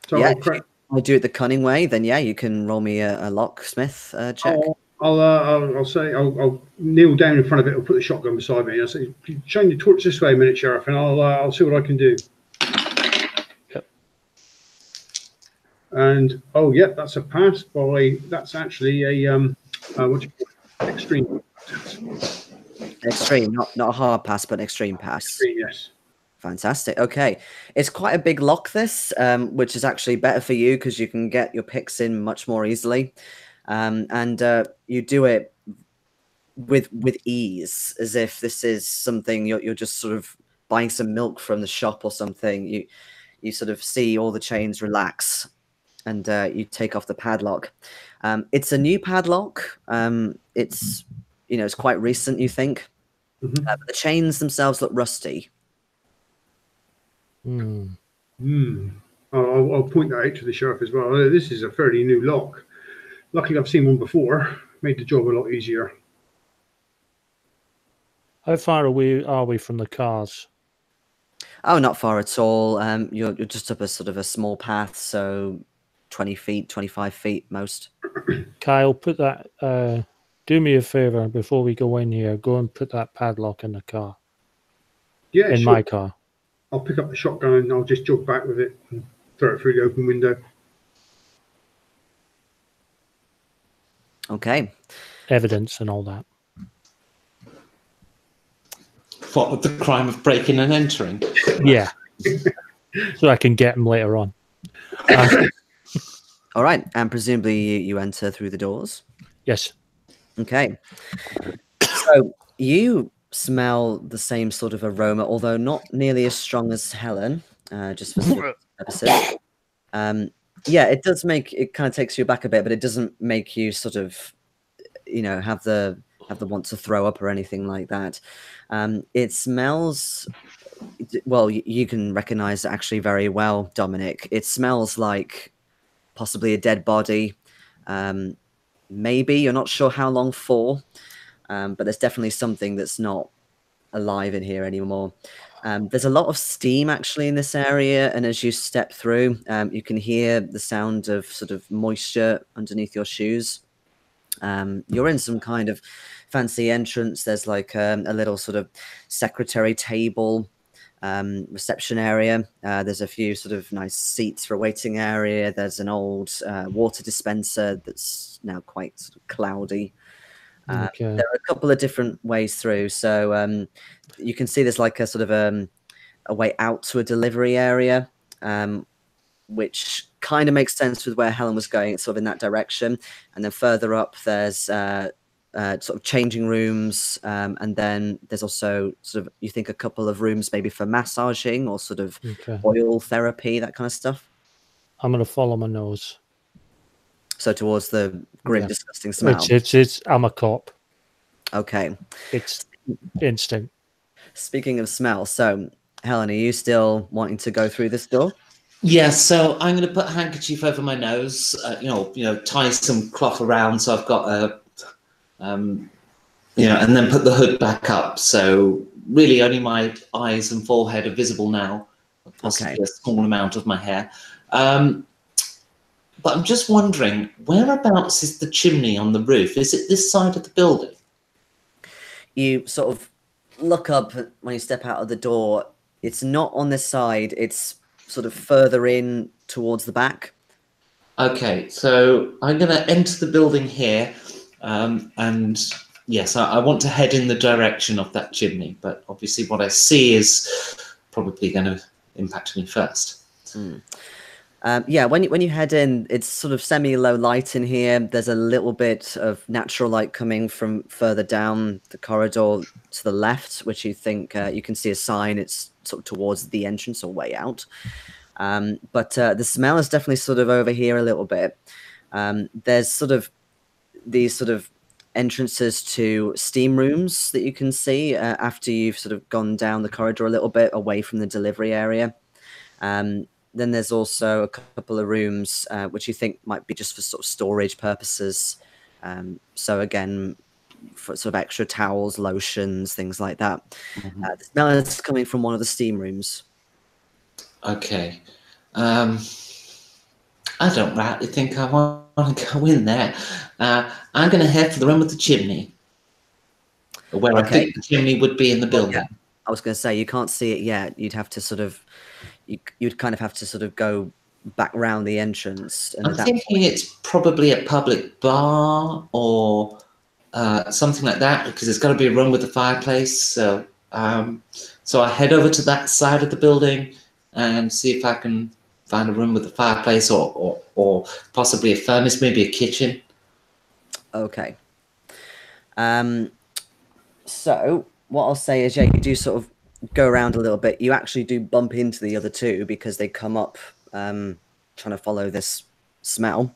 So yeah, if I do it the cunning way, then yeah, you can roll me a locksmith check. I'll say I'll kneel down in front of it. I'll put the shotgun beside me. And I'll say, "Shine your torch this way a minute, Sheriff, and I'll see what I can do." Yep. And yep, that's a pass. That's actually a what do you call it? Extreme. Extreme, not a hard pass, but an extreme pass. Extreme, yes. Fantastic. Okay, it's quite a big lock, this, which is actually better for you because you can get your picks in much more easily, and you do it with ease, as if this is something you're just sort of buying some milk from the shop or something. You sort of see all the chains relax, and you take off the padlock. It's a new padlock. It's it's quite recent, you think, but the chains themselves look rusty. I'll point that out to the sheriff as well. This is a fairly new lock. Luckily, I've seen one before. Made the job a lot easier. How far away are we from the cars? Oh, not far at all. You're just up a sort of a small path, so 20 feet, 25 feet most. Kyle, put that. Do me a favor before we go in here. Go and put that padlock in the car. Yeah, in sure. my car. I'll pick up the shotgun and I'll just jog back with it and throw it through the open window. Okay. Evidence and all that. What, with the crime of breaking and entering? Yeah. So I can get him later on. All right, and presumably you enter through the doors? Yes. Okay. So you smell the same sort of aroma, although not nearly as strong as Helen, just for sort of purposes. Yeah, it does it kind of takes you back a bit, but it doesn't make you sort of, have the want to throw up or anything like that. It smells, well, you can recognize it actually very well, Dominic. It smells like possibly a dead body. Maybe, you're not sure how long for, but there's definitely something that's not alive in here anymore. There's a lot of steam actually in this area, and as you step through, you can hear the sound of sort of moisture underneath your shoes. You're in some kind of fancy entrance. There's like a little sort of secretary table, reception area. There's a few sort of nice seats for a waiting area. There's an old water dispenser that's now quite sort of cloudy. Okay. There are a couple of different ways through. So you can see there's like a sort of a way out to a delivery area, which kind of makes sense with where Helen was going. It's sort of in that direction. And then further up, there's sort of changing rooms. And then there's also sort of, you think, a couple of rooms maybe for massaging or sort of oil therapy, that kind of stuff. I'm going to follow my nose. So towards the grim, disgusting smell. I'm a cop. Okay. It's instinct. Speaking of smell, so Helen, are you still wanting to go through this door? Yeah, so I'm going to put a handkerchief over my nose, tie some cloth around so I've got a, and then put the hood back up. So really only my eyes and forehead are visible now, possibly a small amount of my hair. But I'm just wondering, whereabouts is the chimney on the roof? Is it this side of the building? You sort of look up when you step out of the door. It's not on this side. It's sort of further in towards the back. Okay, so I'm going to enter the building here. And yes, I want to head in the direction of that chimney. But obviously what I see is probably going to impact me first. Yeah, when you head in, it's sort of semi-low light in here. There's a little bit of natural light coming from further down the corridor to the left, which you think you can see a sign. It's sort of towards the entrance or way out. But the smell is definitely sort of over here a little bit. There's sort of these sort of entrances to steam rooms that you can see after you've sort of gone down the corridor a little bit away from the delivery area. Then there's also a couple of rooms which you think might be just for sort of storage purposes. So again, for sort of extra towels, lotions, things like that. The smell is coming from one of the steam rooms. Okay. I don't rightly think I want to go in there. I'm going to head for the room with the chimney, where I think the chimney would be in the building. Yeah. I was going to say, you can't see it yet. You'd have to sort of, you'd kind of have to sort of go back round the entrance. And I'm thinking it's probably a public bar or something like that, because there's got to be a room with a fireplace. So, so I head over to that side of the building and see if I can find a room with a fireplace or possibly a furnace, maybe a kitchen. Okay. So what I'll say is, yeah, you do sort of go around a little bit. You actually do bump into the other two because they come up trying to follow this smell.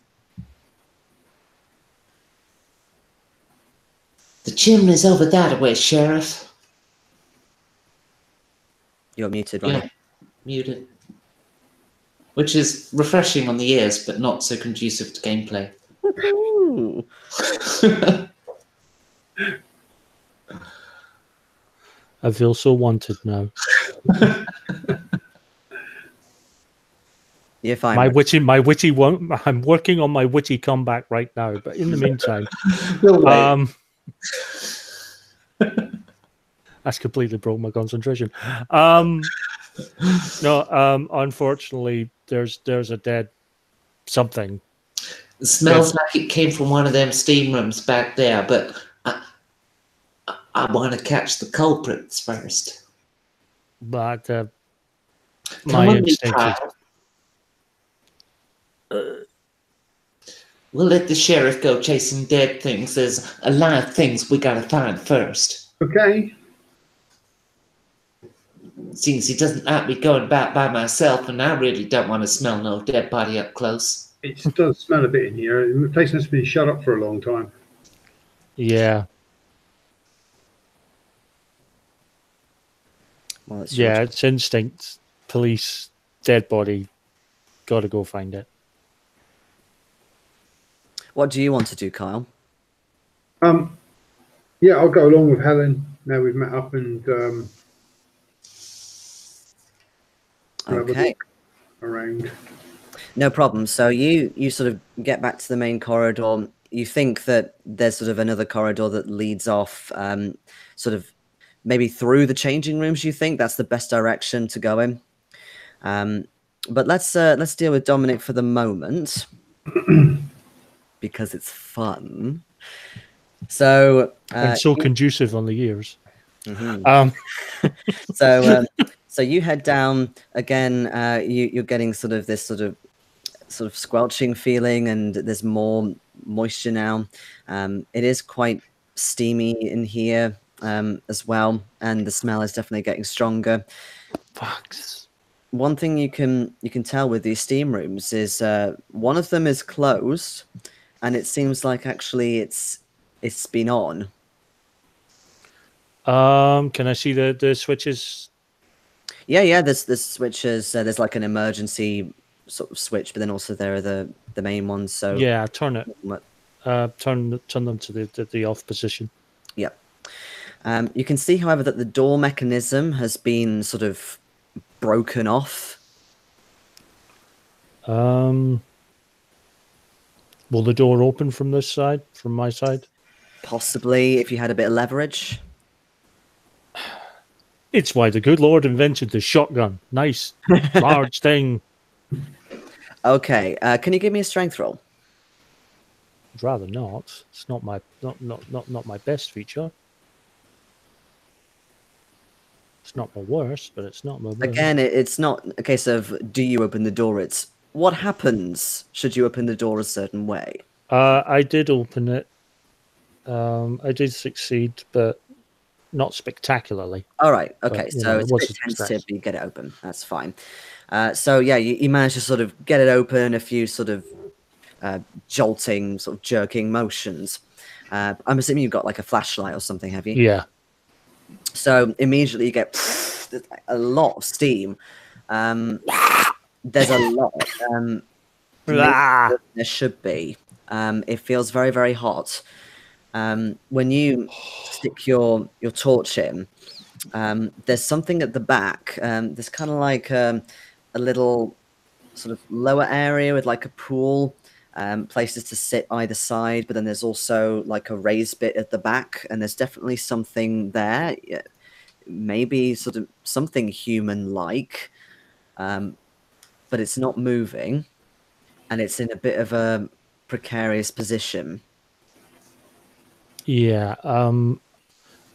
The chimney's over that way, Sheriff. You're muted, right? Yeah, muted. Which is refreshing on the ears, but not so conducive to gameplay. I feel so wanted now. You're fine. My witty won't. I'm working on my witty comeback right now. But in the meantime, that's completely broke my concentration. No, unfortunately, there's a dead something. It smells like it came from one of them steam rooms back there, but I want to catch the culprits first. But my instinct is... We'll let the sheriff go chasing dead things. There's a lot of things we gotta find first. Okay. Seems he doesn't like me going about by myself, and I really don't want to smell no dead body up close. It does smell a bit in here. The place must have been shut up for a long time. Yeah. Well, it's instinct. Police, dead body. Got to go find it. What do you want to do, Kyle? Yeah, I'll go along with Helen. Now we've met up and okay. Around. No problem. So you sort of get back to the main corridor. You think that there's sort of another corridor that leads off, sort of maybe through the changing rooms. You think that's the best direction to go in. But let's deal with Dominic for the moment because it's fun. So and so conducive on the ears. Mm-hmm. So you head down again. You're getting sort of this sort of squelching feeling, and there's more moisture now. It is quite steamy in here as well, and the smell is definitely getting stronger. Fucks. One thing you can tell with these steam rooms is one of them is closed, and it seems like actually it's been on. Can I see the switches? Yeah. There's switches. There's like an emergency sort of switch, but then also there are the main ones. So yeah, turn it. Turn them to the off position. Yep. You can see, however, that the door mechanism has been sort of broken off. Will the door open from this side? From my side? Possibly, if you had a bit of leverage. It's why the good Lord invented the shotgun. Nice, large thing. Okay, can you give me a strength roll? I'd rather not. It's not my my best feature. It's not my worst, but it's not my worst. Again, it's not a case of do you open the door. It's what happens should you open the door a certain way. I did open it. I did succeed, but not spectacularly. All right. Okay. But, So it's a bit tentative, but you get it open. That's fine. So yeah, you manage to sort of get it open. A few sort of jolting, sort of jerking motions. I'm assuming you've got like a flashlight or something, have you? Yeah. So immediately you get a lot of steam. There's a lot. There should be. It feels very, very hot. When you stick your torch in, there's something at the back. There's kind of like a little sort of lower area with like a pool, places to sit either side, but then there's also like a raised bit at the back, and there's definitely something there, maybe sort of something human-like, but it's not moving, and it's in a bit of a precarious position. Yeah.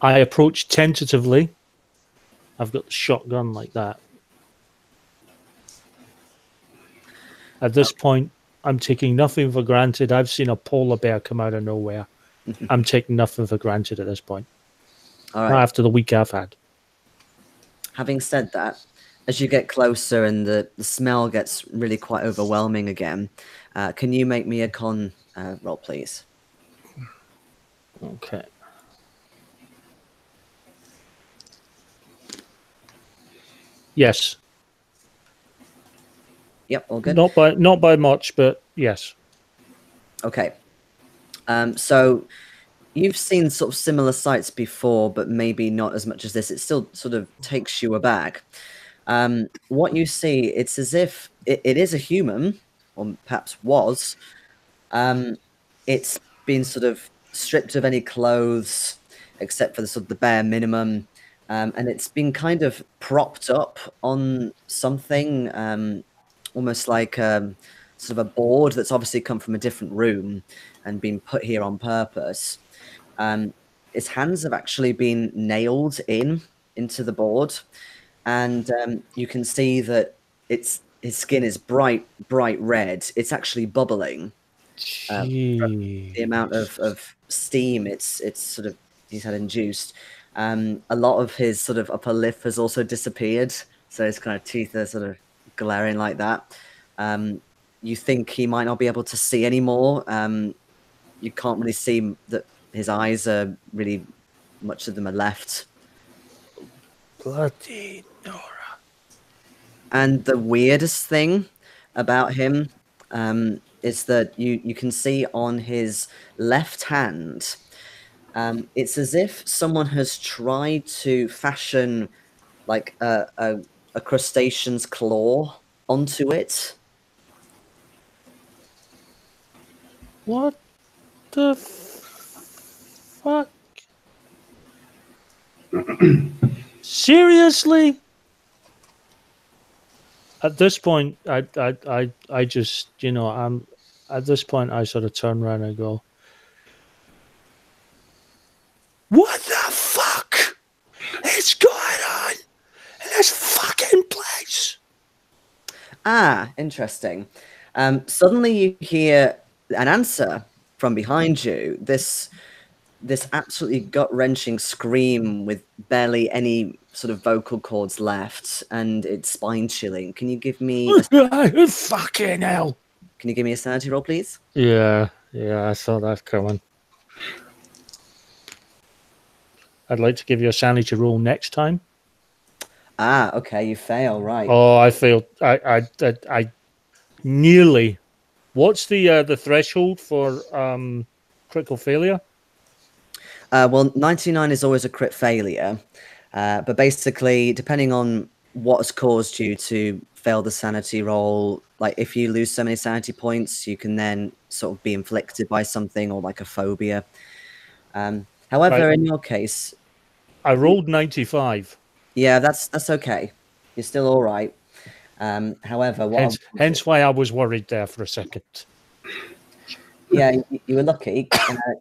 I approach tentatively. I've got the shotgun like that. At this point, I'm taking nothing for granted. I've seen a polar bear come out of nowhere. I'm taking nothing for granted at this point. All right. Not after the week I've had. Having said that, as you get closer and the smell gets really quite overwhelming again, can you make me a con roll, please? Okay. Yes. Yep, all good. Not by much, but yes. Okay. So you've seen sort of similar sights before, but maybe not as much as this. It still sort of takes you aback. What you see, it's as if it is a human, or perhaps was. It's been sort of stripped of any clothes, except for the sort of the bare minimum, and it's been kind of propped up on something, almost like sort of a board that's obviously come from a different room and been put here on purpose. Its hands have actually been nailed into the board, and you can see that his skin is bright red. It's actually bubbling. The amount of steam it's sort of he's had induced. A lot of his sort of upper lip has also disappeared, so his kind of teeth are sort of glaring like that. You think he might not be able to see anymore. You can't really see that his eyes are really, much of them are left. Bloody Nora. And the weirdest thing about him is that you can see on his left hand, it's as if someone has tried to fashion like a crustacean's claw onto it. What the fuck? Seriously? At this point, I just, I'm at this point, I sort of turn around and go, what the fuck is going on in this fucking place? Ah, interesting. Suddenly you hear an answer from behind you. This absolutely gut-wrenching scream with barely any sort of vocal cords left, and it's spine-chilling. Can you give me fucking hell? Can you give me a sanity roll, please? Yeah, I saw that coming. I'd like to give you a sanity roll next time. Ah, okay, you fail, right. Oh, I failed. I nearly. What's the threshold for critical failure? Well, 99 is always a crit failure, but basically, depending on what has caused you to fail the sanity roll, like if you lose so many sanity points, you can then sort of be inflicted by something or like a phobia. However, in your case, I rolled 95. Yeah, that's okay. You're still all right. However, hence why I was worried there for a second. Yeah, you were lucky.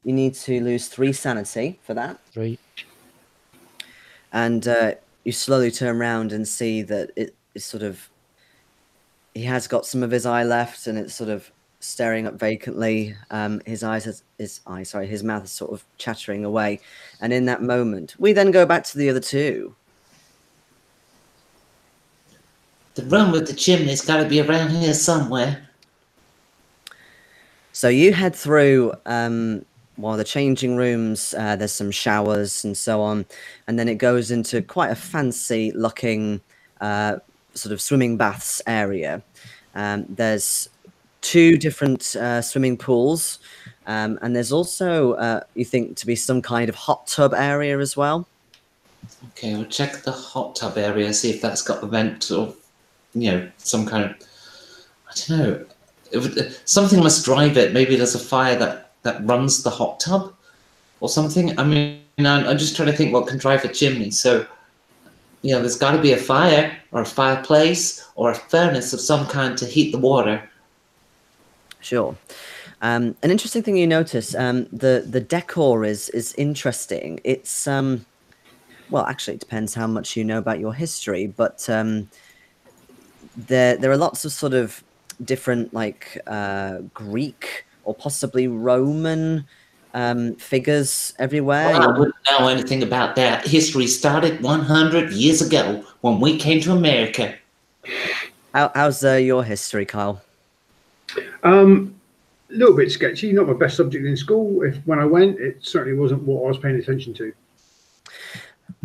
You need to lose 3 sanity for that. 3. And you slowly turn around and see that it is sort of. He has got some of his eye left, and it's sort of staring up vacantly. His mouth is sort of chattering away. And in that moment, we then go back to the other two. The room with the chimney's got to be around here somewhere. So you head through one of the changing rooms. There's some showers and so on. And then it goes into quite a fancy-looking sort of swimming baths area. There's 2 different swimming pools. And there's also, you think, to be some kind of hot tub area as well. Okay, we'll check the hot tub area, see if that's got the vent or, some kind of don't know. Something must drive it. Maybe there's a fire that runs the hot tub or something. I mean, I'm just trying to think what can drive a chimney. So, there's got to be a fire or a fireplace or a furnace of some kind to heat the water. Sure. An interesting thing you notice, the decor is interesting. It's well, actually, it depends how much you know about your history, but there are lots of sort of different like Greek or possibly Roman figures everywhere. Well, I wouldn't know anything about that. History started 100 years ago when we came to America. How's your history, Kyle? A little bit sketchy. Not my best subject in school. When I went, it certainly wasn't what I was paying attention to.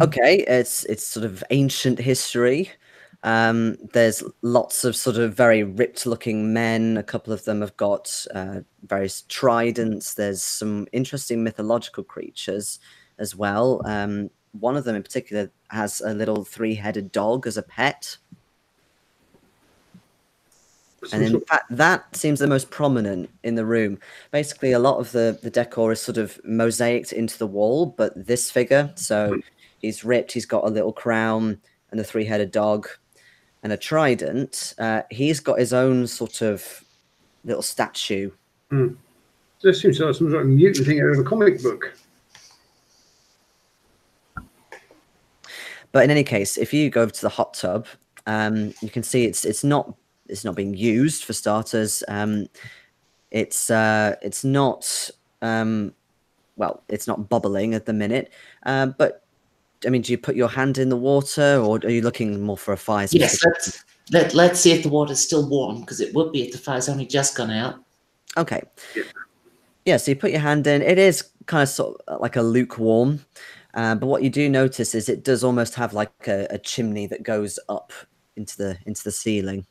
Okay, it's sort of ancient history. There's lots of sort of very ripped-looking men. A couple of them have got various tridents. There's some interesting mythological creatures as well. One of them in particular has a little three-headed dog as a pet. And in fact, that seems the most prominent in the room. Basically, a lot of the decor is sort of mosaicked into the wall, but this figure, so he's ripped, he's got a little crown and a three-headed dog and a trident. He's got his own sort of little statue. This seems like some sort of mutant thing out of a comic book. But in any case, if you go over to the hot tub, you can see it's not being used for starters. It's not well, it's not bubbling at the minute. But I mean, do you put your hand in the water, or are you looking more for a fire? Yes, let's see if the water's still warm, because it would be if the fire's only just gone out. Okay. Yeah, so you put your hand in. It is kind of sort of like a lukewarm, but what you do notice is it does almost have like a chimney that goes up into the ceiling.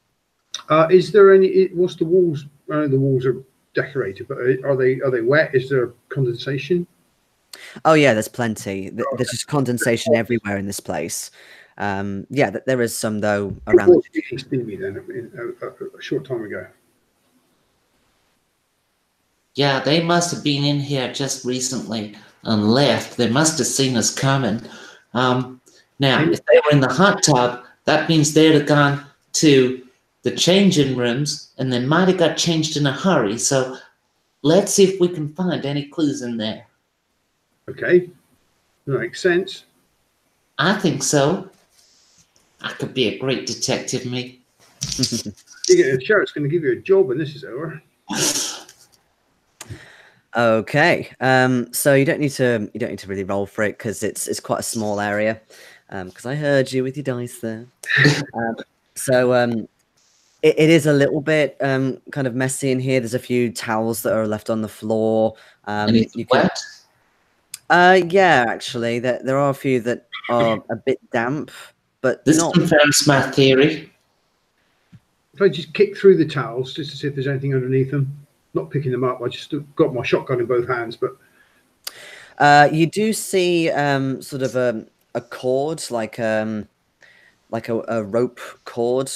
Is there any? What's the walls? The walls are decorated, but are they wet? Is there condensation? Oh yeah, there's plenty. There's just condensation everywhere in this place. Yeah, there is some though around. It was steamy then a short time ago. Yeah, they must have been in here just recently and left. They must have seen us coming. Now, if they were in the hot tub, that means they'd have gone to the changing rooms and they might have got changed in a hurry. So let's see if we can find any clues in there. Okay, that makes sense. I think so. I could be a great detective, me. You get a sheriff's going to give you a job when this is over. Okay, so you don't need to really roll for it because it's quite a small area. Because I heard you with your dice there. It is a little bit kind of messy in here. There's a few towels that are left on the floor. And it's wet? Yeah, actually, there are a few that are a bit damp, but this not. confirms my theory. If I just kick through the towels just to see if there's anything underneath them, not picking them up. I just got my shotgun in both hands, but you do see sort of a cord, like a rope cord,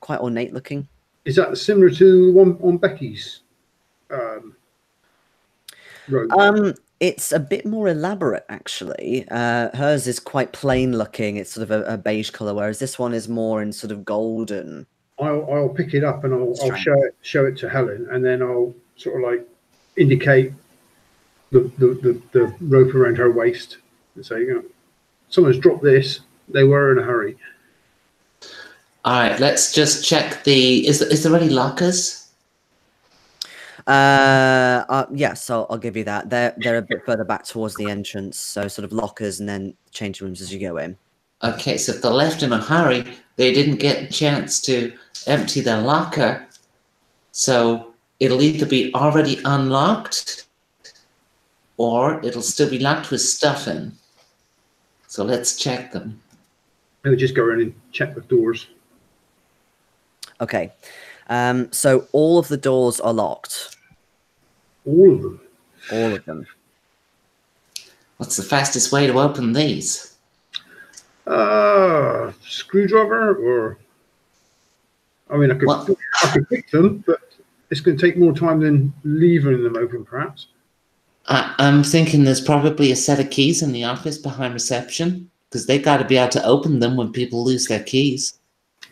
quite ornate looking. Is that similar to the one on Becky's rope? It's a bit more elaborate, actually. Hers is quite plain looking. It's sort of a beige color, whereas this one is more in sort of golden. I'll pick it up and I'll show it to Helen, and then I'll sort of like indicate the rope around her waist and say, someone's dropped this. They were in a hurry. All right, let's just check the. Is there any lockers? Yes, I'll give you that. They're a bit further back towards the entrance, so sort of lockers and then change rooms as you go in. Okay, so if they're left in a hurry, they didn't get a chance to empty their locker, so it'll either be already unlocked or it'll still be locked with stuff in. So let's check them. Maybe just go around and check the doors. Okay. So all of the doors are locked. All of them? All of them. What's the fastest way to open these? Screwdriver or... I mean, I could pick them, but it's going to take more time than leaving them open, perhaps. I'm thinking there's probably a set of keys in the office behind reception, because they got to be able to open them when people lose their keys.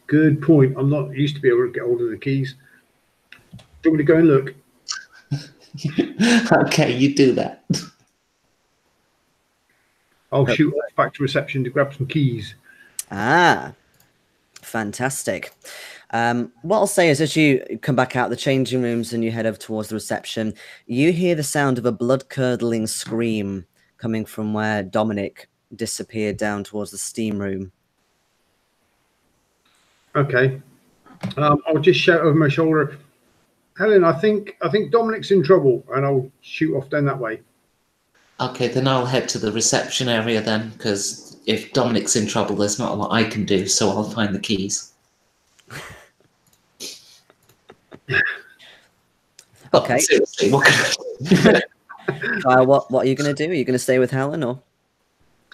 Good point. I'm not used to be able to get hold of the keys. Do you want me to go and look? Okay, you do that. I'll shoot off back to reception to grab some keys. Ah, fantastic. What I'll say is, as you come back out the changing rooms and you head over towards the reception, you hear the sound of a blood-curdling scream coming from where Dominic disappeared down towards the steam room. Okay. I'll just shout over my shoulder, Helen, I think Dominic's in trouble, and I'll shoot off down that way. Okay, then I'll head to the reception area then, because if Dominic's in trouble, there's not a lot I can do, so I'll find the keys. Okay. Oh, seriously, what can I Kyle, what are you going to do? Are you going to stay with Helen, or?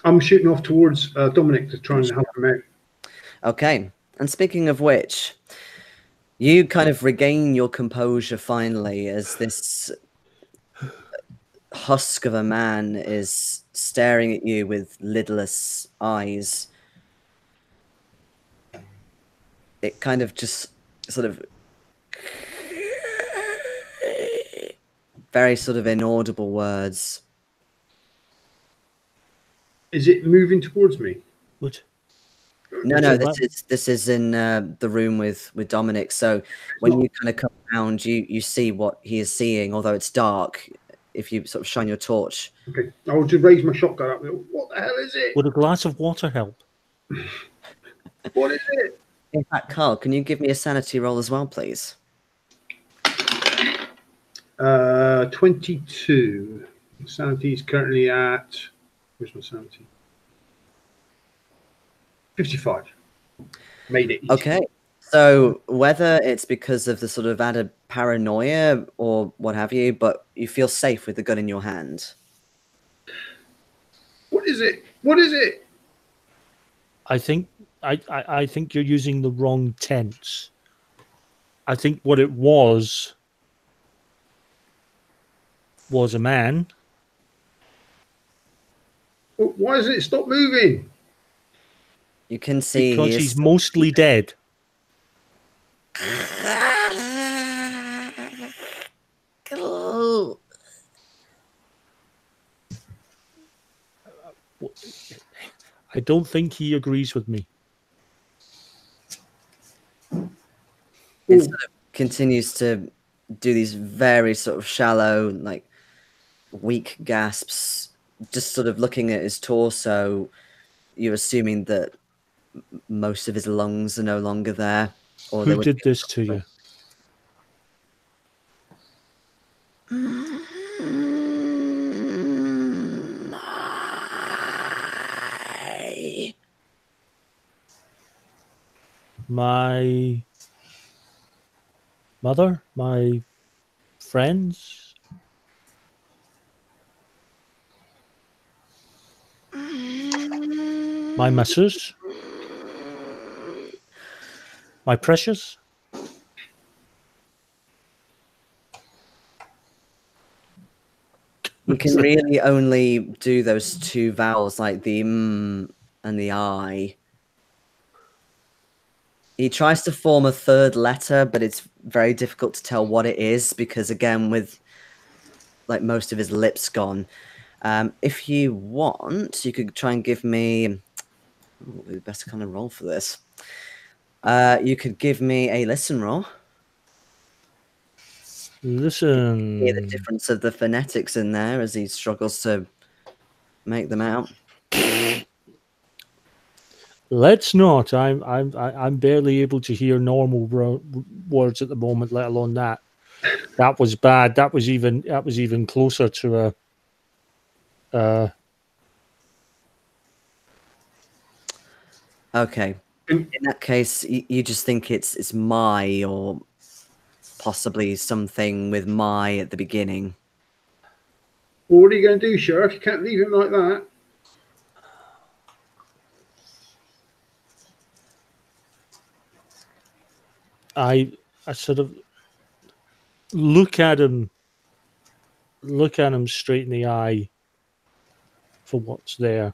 I'm shooting off towards Dominic to try and help him out. Okay. And speaking of which, you kind of regain your composure finally as this husk of a man is staring at you with lidless eyes. It kind of just sort of very sort of inaudible words. Is it moving towards me? What? No, this is in the room with Dominic. So when you kind of come around, you see what he is seeing, although it's dark. If you sort of shine your torch. Okay, I'll just raise my shotgun up. What the hell is it? Would a glass of water help? What is it? In fact, Carl, can you give me a sanity roll as well, please? 22. Sanity is currently at. Where's my sanity? 55. Made it easy. Okay. So whether it's because of the sort of added paranoia or what have you, but you feel safe with the gun in your hand. What is it? What is it? I think you're using the wrong tense. I think what it was a man. Why doesn't it stop moving? You can see because he's mostly dead. I don't think he agrees with me. It sort of continues to do these very sort of shallow, like weak gasps, just sort of looking at his torso. You're assuming that most of his lungs are no longer there. Or who did this to you? My mother, my friends. My missus. My precious. You can really only do those two vowels, like the and the I. He tries to form a third letter, but it's very difficult to tell what it is because, again, with like most of his lips gone. If you want, you could try and give me what would be the best kind of roll for this. You could give me a listen roll. Listen. Hear the difference of the phonetics in there as he struggles to make them out. Let's not. I'm barely able to hear normal words at the moment, let alone that. That was bad. That was even closer to a. Okay. In that case, you just think it's my or possibly something with my at the beginning. Well, what are you going to do, Sheriff? You can't leave him like that. I sort of look at him straight in the eye for what's there.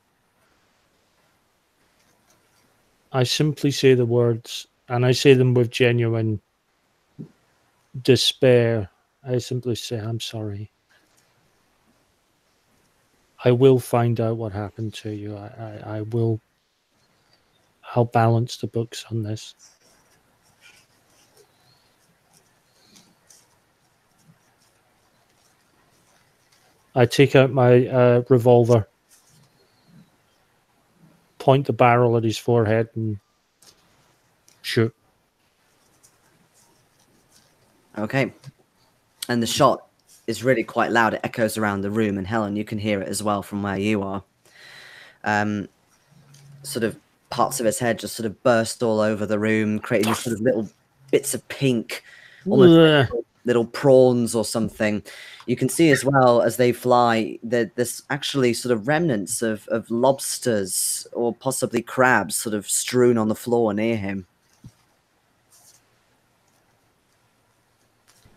I simply say the words, and I say them with genuine despair. I simply say, I'm sorry. I will find out what happened to you. I will. I'll balance the books on this. I take out my revolver, point the barrel at his forehead, and shoot. Okay. And the shot is really quite loud. It echoes around the room, and Helen, you can hear it as well from where you are. Sort of parts of his head just sort of burst all over the room, creating these sort of little bits of pink, almost like little prawns or something. You can see as well as they fly that there's actually sort of remnants of lobsters or possibly crabs sort of strewn on the floor near him.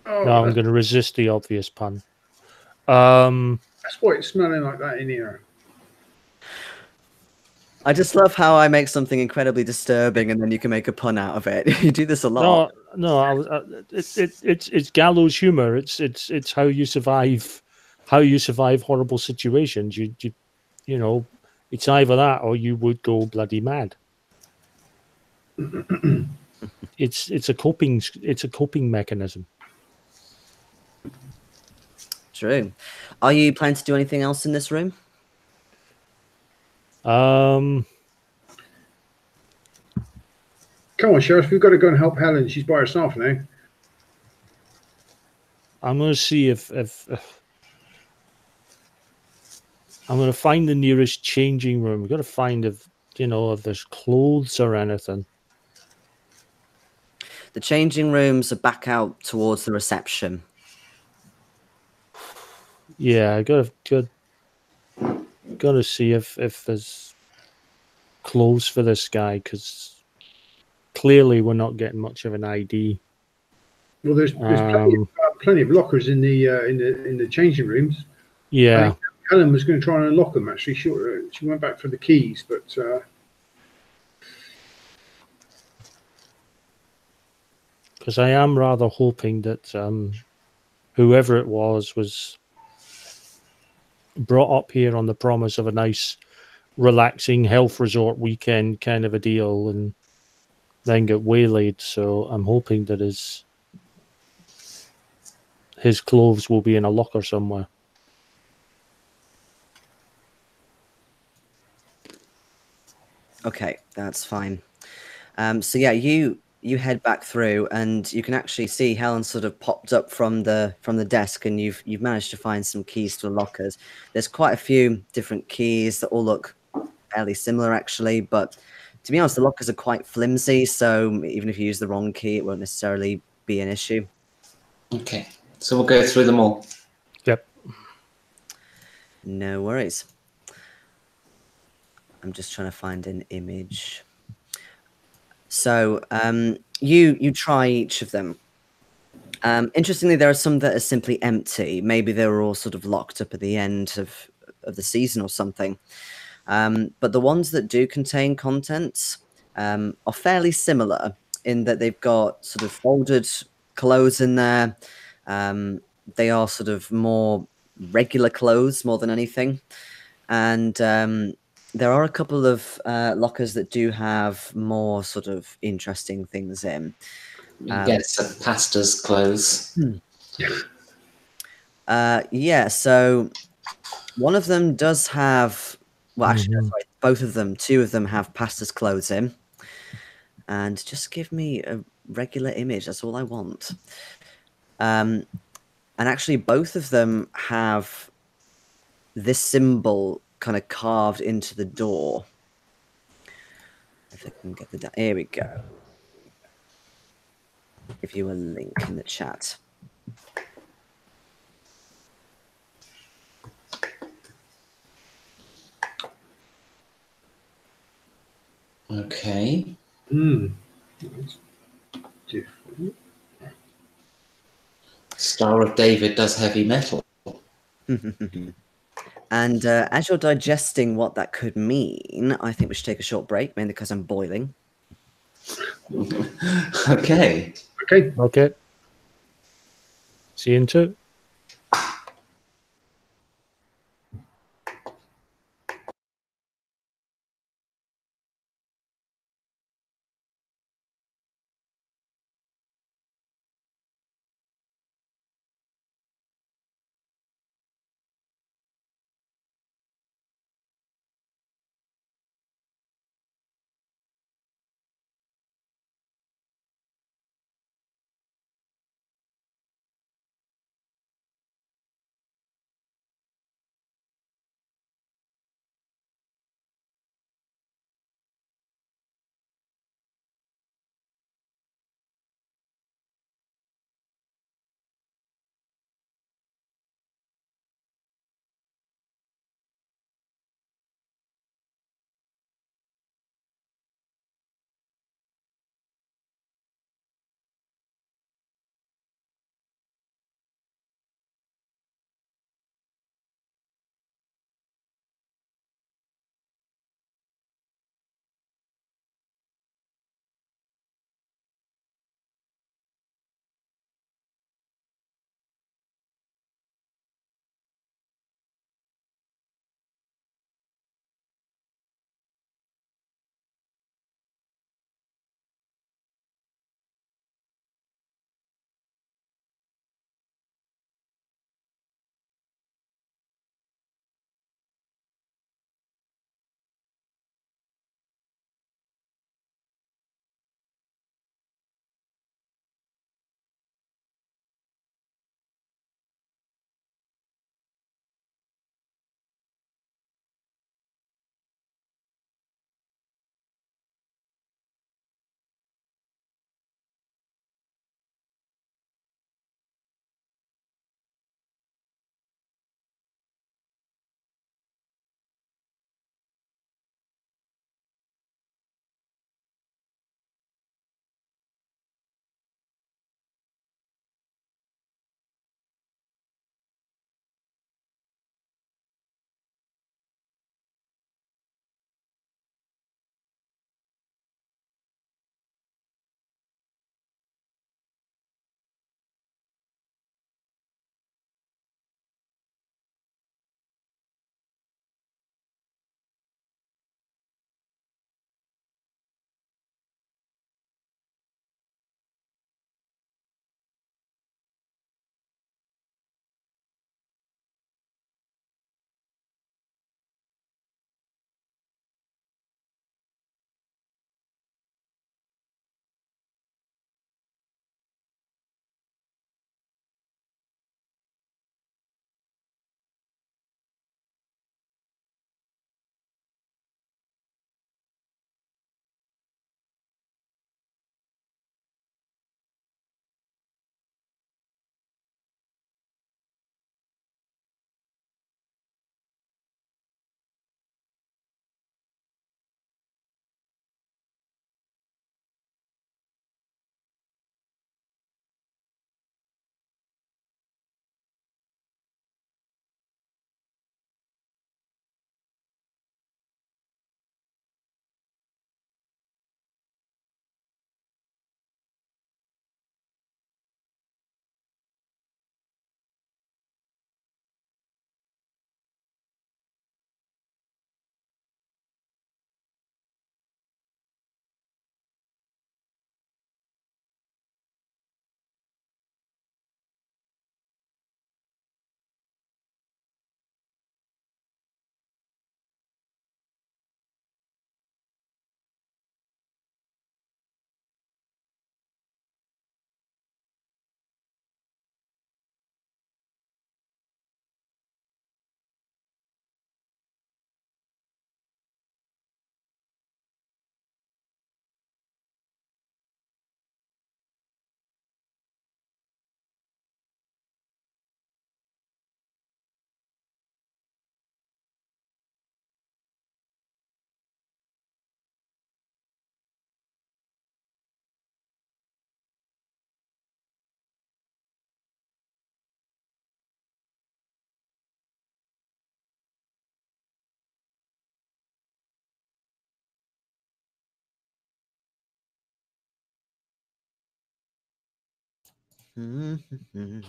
Oh, No, I'm going to resist the obvious pun. That's why it's smelling like that in here. I just love how I make something incredibly disturbing and then you can make a pun out of it. You do this a lot. It's gallows humor. It's how you survive horrible situations. You know, it's either that or you would go bloody mad. It's a coping mechanism. True. Are you planning to do anything else in this room? Come on, Sheriff, we've got to go and help Helen. She's by herself now. I'm going to see if I'm going to find the nearest changing room. We've got to find if there's clothes or anything. The changing rooms are back out towards the reception. Yeah, I got to see if there's clothes for this guy, because clearly we're not getting much of an ID. Well, there's plenty of lockers in the changing rooms. Yeah, Helen was going to try and unlock them. Actually, she went back for the keys, but because I am rather hoping that whoever it was brought up here on the promise of a nice, relaxing health resort weekend kind of a deal, and then get waylaid. So I'm hoping that his clothes will be in a locker somewhere. Okay, that's fine. So yeah, you head back through, and you can actually see Helen sort of popped up from the desk, and you've managed to find some keys to the lockers. There's quite a few different keys that all look fairly similar, actually. But to be honest, the lockers are quite flimsy, so even if you use the wrong key, it won't necessarily be an issue. Okay, so we'll go through them all. Yep. No worries. I'm just trying to find an image. So you try each of them. Interestingly, there are some that are simply empty. Maybe they were all sort of locked up at the end of the season or something. But the ones that do contain contents are fairly similar in that they've got sort of folded clothes in there. They are sort of more regular clothes more than anything. And there are a couple of lockers that do have more sort of interesting things in. Yes, pastor's clothes. Yeah, so one of them does have, well, actually, sorry, both of them, two of them have pastor's clothes in. And just give me a regular image, that's all I want. And actually, both of them have this symbol kind of carved into the door. If I can get the here we go. Give you a link in the chat. Okay. different. Star of David does heavy metal. And as you're digesting what that could mean, I think we should take a short break, mainly because I'm boiling. Okay. Okay. Okay. See you in 2. And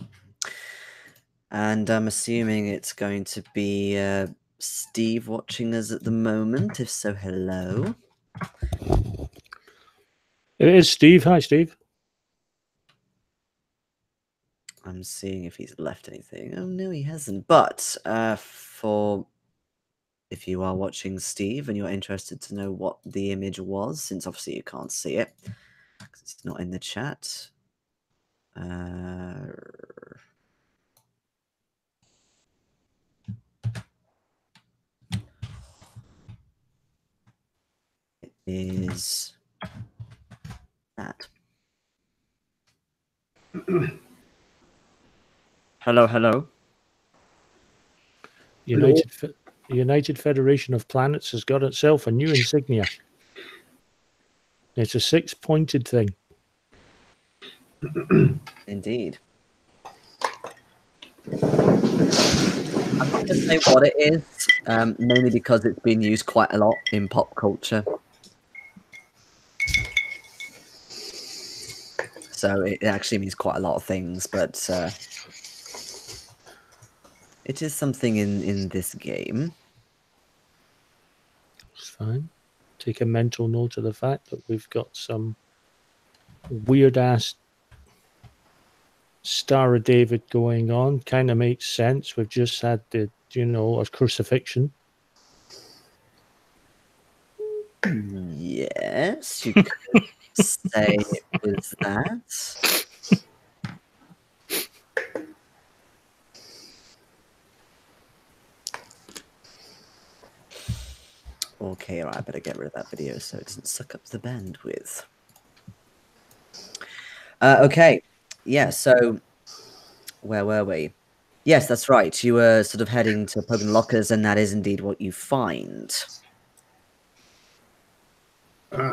I'm assuming it's going to be Steve watching us at the moment. If so, hello. It is Steve. Hi, Steve. I'm seeing if he's left anything. Oh, no, he hasn't. But if you are watching Steve and you're interested to know what the image was, since obviously you can't see it, because it's not in the chat. It is that. Hello, hello. United Federation of Planets has got itself a new insignia. It's a 6-pointed thing. Indeed. I'm not going to say what it is, mainly because it's been used quite a lot in pop culture. So it actually means quite a lot of things, but it is something in this game. It's fine. Take a mental note of the fact that we've got some weird-ass Star of David going on. Kind of makes sense. We've just had a crucifixion. Yes, you could say it was that. Okay, right, I better get rid of that video so it doesn't suck up the bandwidth. Okay, yeah, so where were we? Yes, that's right. You were sort of heading to Pogan Lockers, and that is indeed what you find.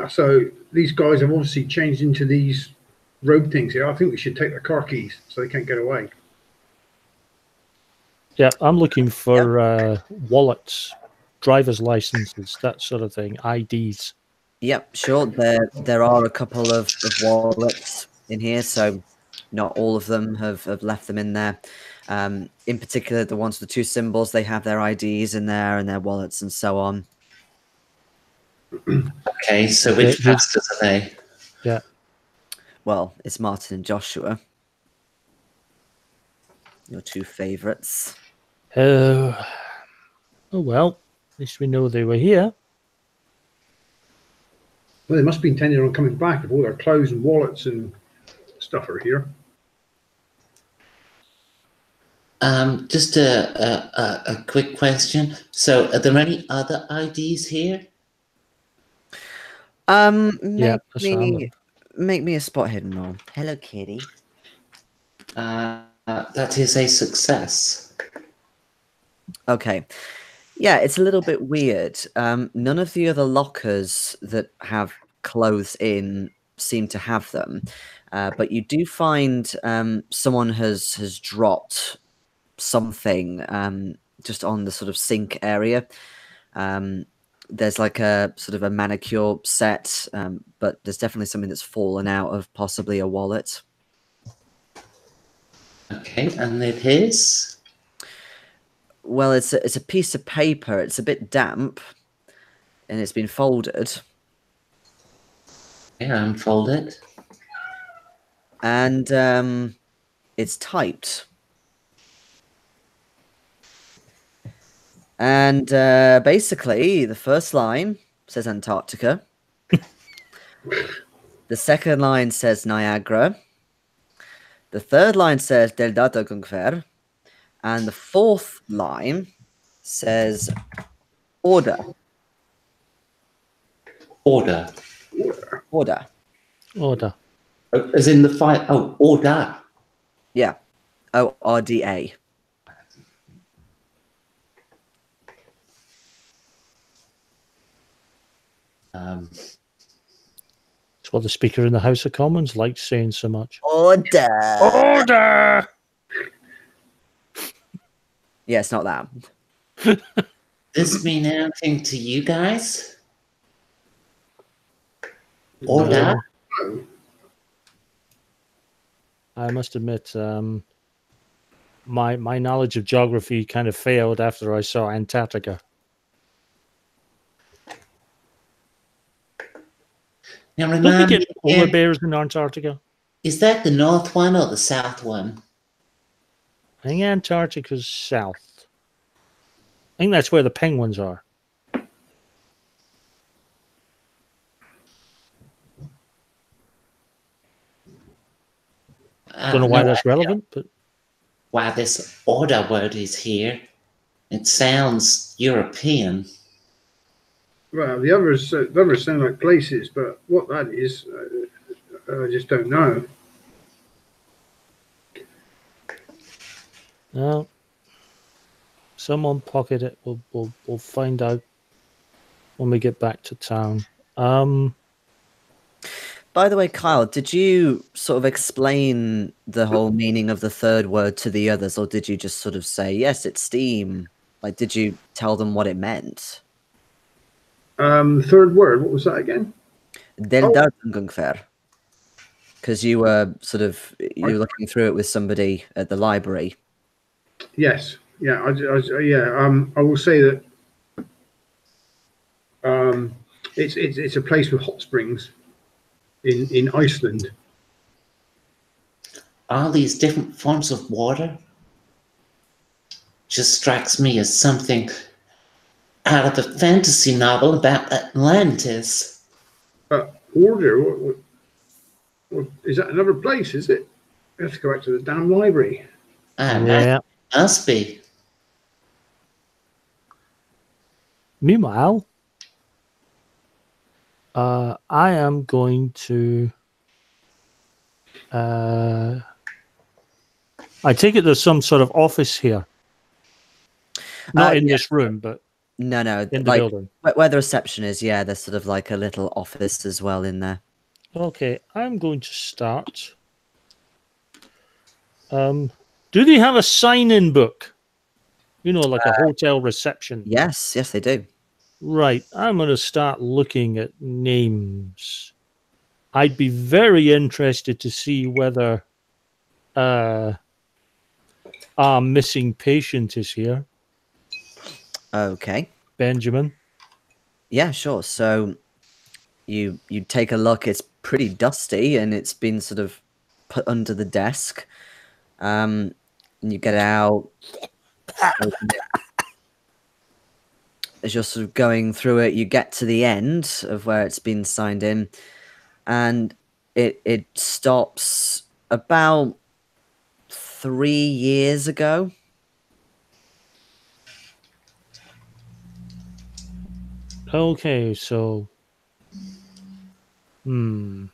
So these guys have obviously changed into these rogue things here. I think we should take their car keys so they can't get away. Yeah, I'm looking for wallets, driver's licenses, that sort of thing, IDs. Yep, sure. There are a couple of wallets in here, so not all of them have left them in there. In particular, the ones with the 2 symbols, they have their IDs in there and their wallets and so on. Okay, so which pastors are they? Yeah. Well, it's Martin and Joshua. Your 2 favourites. Oh, well, at least we know they were here. Well, they must be intending on coming back if all their clothes and wallets and stuff are here. Just a quick question. So, are there any other IDs here? Make me a spot hidden roll. Hello, kitty. That is a success. Okay. Yeah, it's a little bit weird. None of the other lockers that have clothes in seem to have them. But you do find someone has dropped something just on the sort of sink area. There's like a sort of a manicure set, but there's definitely something that's fallen out of possibly a wallet. Okay, and it is? Well, it's a piece of paper. It's a bit damp, and it's been folded. Yeah, unfold it. And it's typed. And basically, the first line says Antarctica. The second line says Niagara. The third line says Del Dato Gungfer. And the fourth line says Order. Order. Order. Order. As in the fight. Oh, order. Yeah. ORDA. It's what the Speaker in the House of Commons likes saying so much. Order. Order. Yeah, it's not that. Does this mean anything to you guys? Order. No. I must admit, my knowledge of geography kind of failed after I saw Antarctica. Now Don't we remind get me polar again, bears in Antarctica? is that the north one or the south one? I think Antarctica's south. I think that's where the penguins are. Don't know why No that's idea relevant, but why this order word is here. It sounds European. Well, the others sound like places, but what that is, I just don't know. no. Someone pocket it. We'll find out when we get back to town. By the way, Kyle, did you sort of explain the whole meaning of the third word to the others, or did you just sort of say, yes, it's steam? Like, did you tell them what it meant? Third word, what was that again? Del Oh. Ungefähr. Because you were you were looking through it with somebody at the library. Yes, yeah, I will say that it's a place with hot springs in Iceland. All these different forms of water just strikes me as something out of a fantasy novel about Atlantis. Order? What, is that another place, is it? We have to go back to the damn library. Yeah. Must be. Meanwhile, I am going to. I take it there's some sort of office here. Not in this room, but no, in the building. Where the reception is, yeah, there's sort of like a little office as well in there. Okay, I'm going to start. Do they have a sign-in book? You know, like a hotel reception. Yes, they do. Right, I'm going to start looking at names. I'd be very interested to see whether our missing patient is here. Okay. Benjamin. Yeah, sure. So you take a look. It's pretty dusty, and it's been sort of put under the desk. And you get it out. Open it. As you're sort of going through it, you get to the end of where it's been signed in, and it stops about 3 years ago. Okay, so bugger.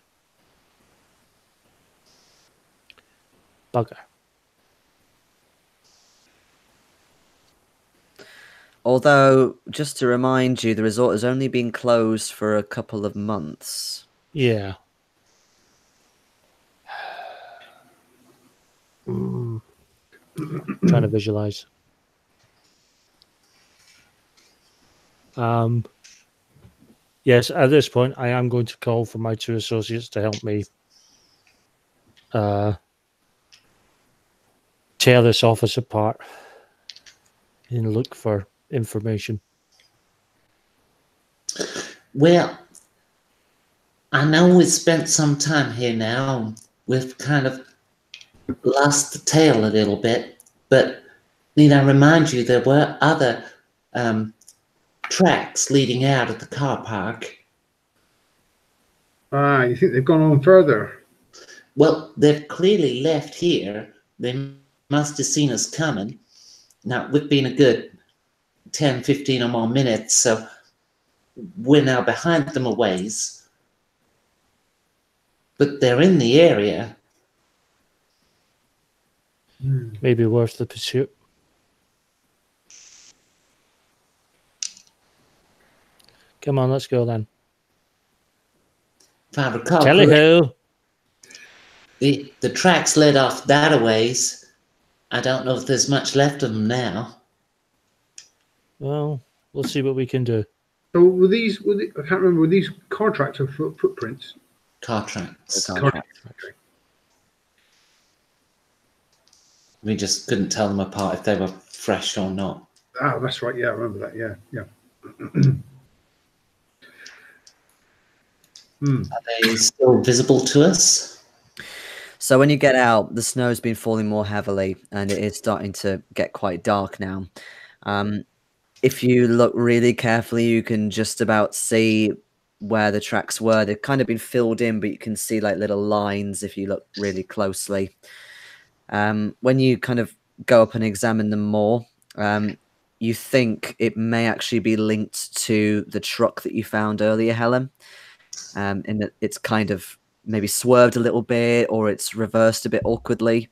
Although, just to remind you, the resort has only been closed for a couple of months. Yeah. Trying to visualize. Yes, at this point, I am going to call for my 2 associates to help me tear this office apart and look for information. Well, I know we've spent some time here now. We've kind of lost the tail a little bit, but need I remind you there were other tracks leading out of the car park. You think they've gone on further? Well, they've clearly left here. They must have seen us coming. Now, we've been a good 10, 15 or more minutes, so we're now behind them a ways. But they're in the area. Maybe worth the pursuit. Come on, let's go then. If I recall Tally ho! the tracks led off that a ways. I don't know if there's much left of them now. Well, we'll see what we can do. So I can't remember, were these car tracks or footprints? Car tracks. Car tracks. Okay. We just couldn't tell them apart if they were fresh or not. Oh, that's right. Yeah, I remember that. Yeah, yeah. Are they still visible to us? So when you get out, the snow's been falling more heavily, and it is starting to get quite dark now. If you look really carefully, you can just about see where the tracks were. They've kind of been filled in, but you can see like little lines if you look really closely. When you kind of go up and examine them more, you think it may actually be linked to the truck that you found earlier, Helen. In that it's kind of maybe swerved a little bit, or it's reversed a bit awkwardly.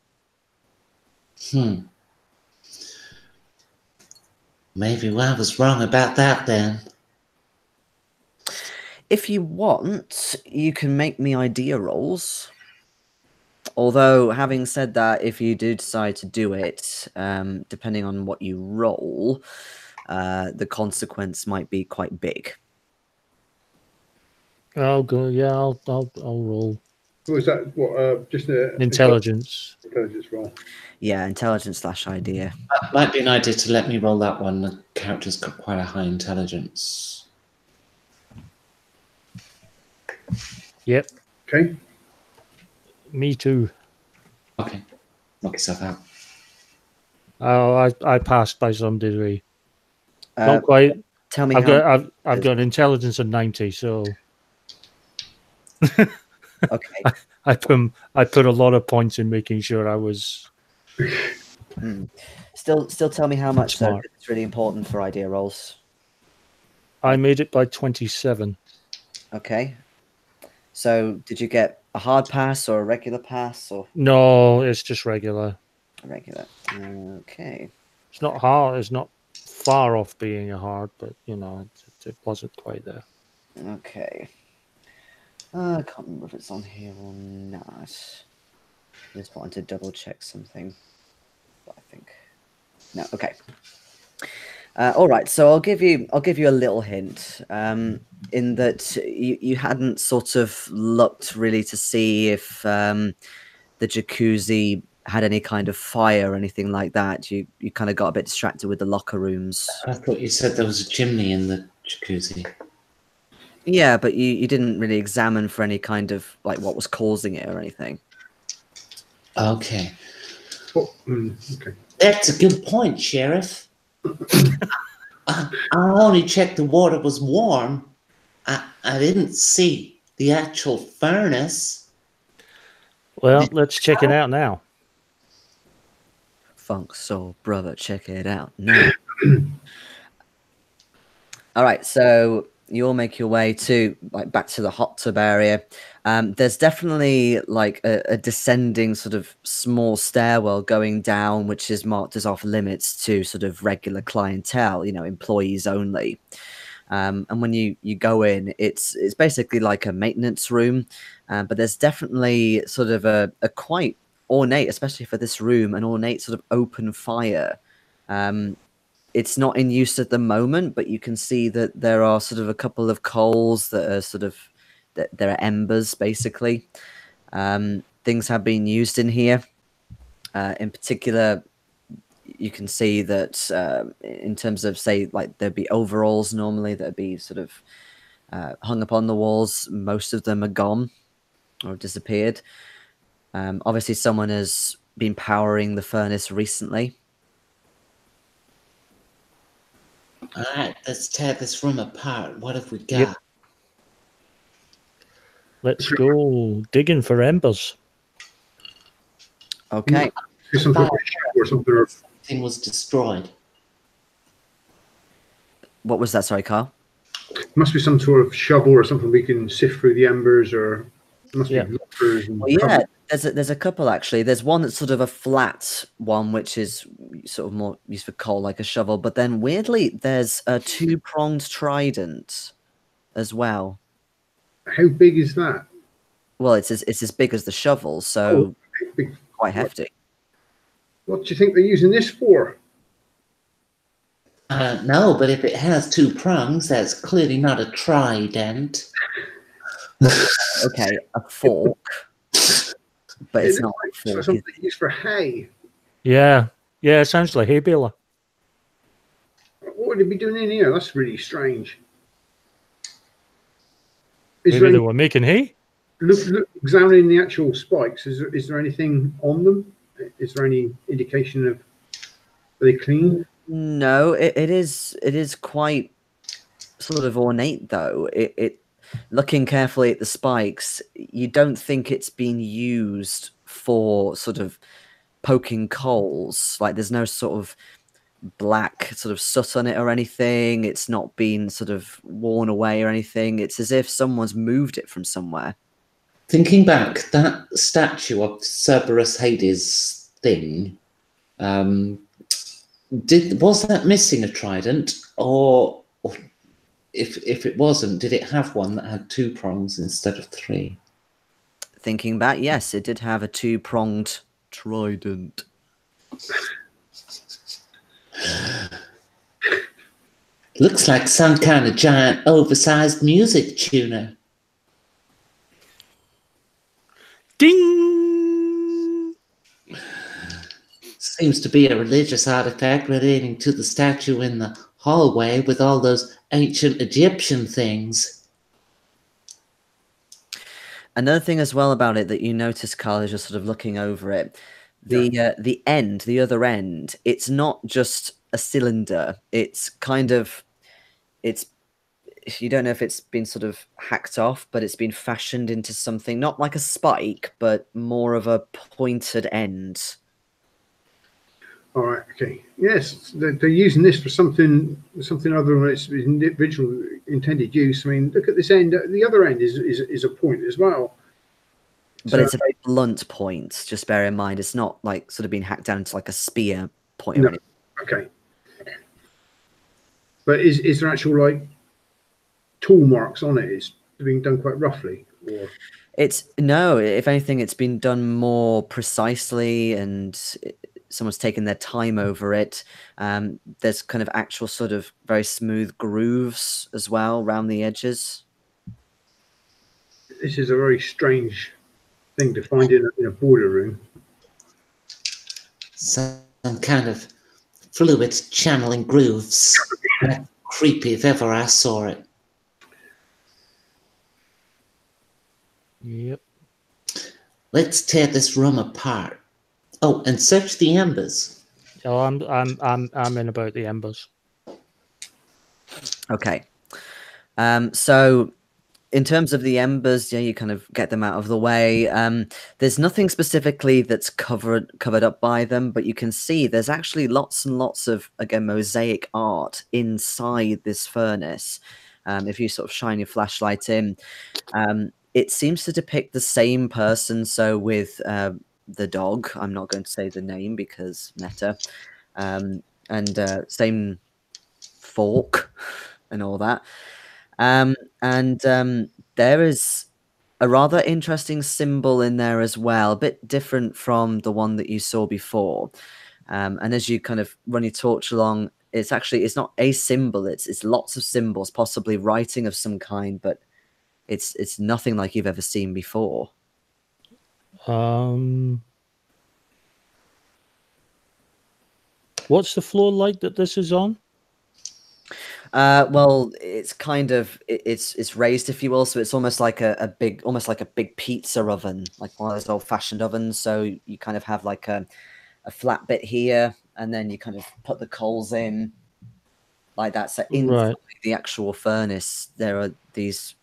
Maybe I was wrong about that then. If you want, you can make me idea rolls. Although, having said that, if you do decide to do it, depending on what you roll, the consequence might be quite big. I'll go. Yeah, I'll roll Was that what? Just an intelligence. intelligence roll. Yeah, intelligence / idea. That might be an idea to let me roll that one. The character's got quite a high intelligence. Yep, Okay. me too. Okay, knock yourself out. Oh, I passed by some degree. Uh, Not quite. Tell me I've how. got an intelligence of 90, so Okay. I put a lot of points in making sure I was Still tell me how much, though. Smart. It's really important for idea rolls. I made it by 27. Okay. So, did you get a hard pass or a regular pass or No, it's just regular. a regular? Okay. It's not hard. It's not far off being a hard, but you know, it wasn't quite there. Okay. I can't remember if it's on here or not. I just wanted to double check something. But I think no. Okay. All right. So I'll give you a little hint. In that you hadn't sort of looked really to see if the jacuzzi had any kind of fire or anything like that. You kind of got a bit distracted with the locker rooms. I thought you said there was a chimney in the jacuzzi. Yeah, but you didn't really examine for any kind of like what was causing it or anything. Okay. Oh, okay. That's a good point, Sheriff. I only checked the water was warm. I didn't see the actual furnace. Well, let's check it out now. Funk Soul Brother, check it out now. All right, so you all make your way to like back to the hot tub area. There's definitely like a descending sort of small stairwell going down, which is marked as off limits to sort of regular clientele, you know, employees only. And when you go in, it's basically like a maintenance room, but there's definitely sort of a quite ornate, especially for this room, an ornate sort of open fire. It's not in use at the moment, but you can see that there are sort of a couple of coals that are sort of there are embers basically. Things have been used in here. In particular, you can see that in terms of, say, like there'd be overalls normally that'd be sort of hung upon the walls. Most of them are gone or disappeared. Obviously, someone has been powering the furnace recently. All right, let's tear this room apart. What have we got? Yep. Let's go digging for embers. Okay. There's some sort of shovel or something. Or, Thing was destroyed. What was that? Sorry, Carl. must be some sort of shovel or something we can sift through the embers, or must Yeah. be lockers and Well, yeah, there's a couple actually. There's one that's sort of a flat one, which is sort of more used for coal, like a shovel. But then weirdly, there's a two-pronged trident as well. How big is that? Well, it's as big as the shovel, so Big. quite hefty. What do you think they're using this for? No, but if it has two prongs, that's clearly not a trident. Okay, a fork, but it's It not looks a like fork. something used for hay. Yeah. Yeah, it sounds like hay baler. What would he be doing in here? That's really strange. Maybe they were making hay? Look, examining the actual spikes, is there anything on them? Is there any indication of, are they clean? No, it is quite sort of ornate though. It looking carefully at the spikes, you don't think it's been used for sort of poking coals. Like there's no sort of black sort of soot on it or anything. It's not been sort of worn away or anything. It's as if someone's moved it from somewhere. Thinking back, that statue of Cerberus Hades thing, was that missing a trident, or if it wasn't, did it have one that had 2 prongs instead of 3? Thinking back, yes, it did have a 2-pronged trident. Looks like some kind of giant, oversized music tuner. Ding! Seems to be a religious artifact relating to the statue in the hallway with all those ancient Egyptian things. Another thing as well about it that you notice, Carl, is just sort of looking over it. The end, the other end, it's not just a cylinder. It's kind of, you don't know if it's been sort of hacked off, but it's been fashioned into something, not like a spike, but more of a pointed end. All right, okay. Yes, they're using this for something other than its original intended use. I mean, look at this end. The other end is a point as well. But it's a very blunt point. Just bear in mind, it's not like sort of being hacked down into like a spear point. No. Okay. But is there actual like tool marks on it? It's being done quite roughly. Or? No. If anything, it's been done more precisely, and someone's taken their time over it. There's kind of actual sort of very smooth grooves as well around the edges. This is a very strange thing to find in a boiler room. Some kind of fluid channeling grooves. Creepy if ever I saw it. Yep. Let's tear this room apart. Oh, and search the embers. Oh, I'm in about the embers. Okay. So in terms of the embers, yeah, you kind of get them out of the way. There's nothing specifically that's covered up by them, but you can see there's actually lots and lots of, again, mosaic art inside this furnace. If you sort of shine your flashlight in, it seems to depict the same person. So with the dog, I'm not going to say the name because meta, and same fork and all that. There is a rather interesting symbol in there as well, a bit different from the one that you saw before. And as you kind of run your torch along, it's not a symbol, it's lots of symbols, possibly writing of some kind, but it's nothing like you've ever seen before. What's the floor like that this is on? Well, it's kind of it's raised, if you will, so it's almost like a big pizza oven, like one of those old-fashioned ovens. So you kind of have like a flat bit here, and then you kind of put the coals in like that. So inside the actual furnace, there are these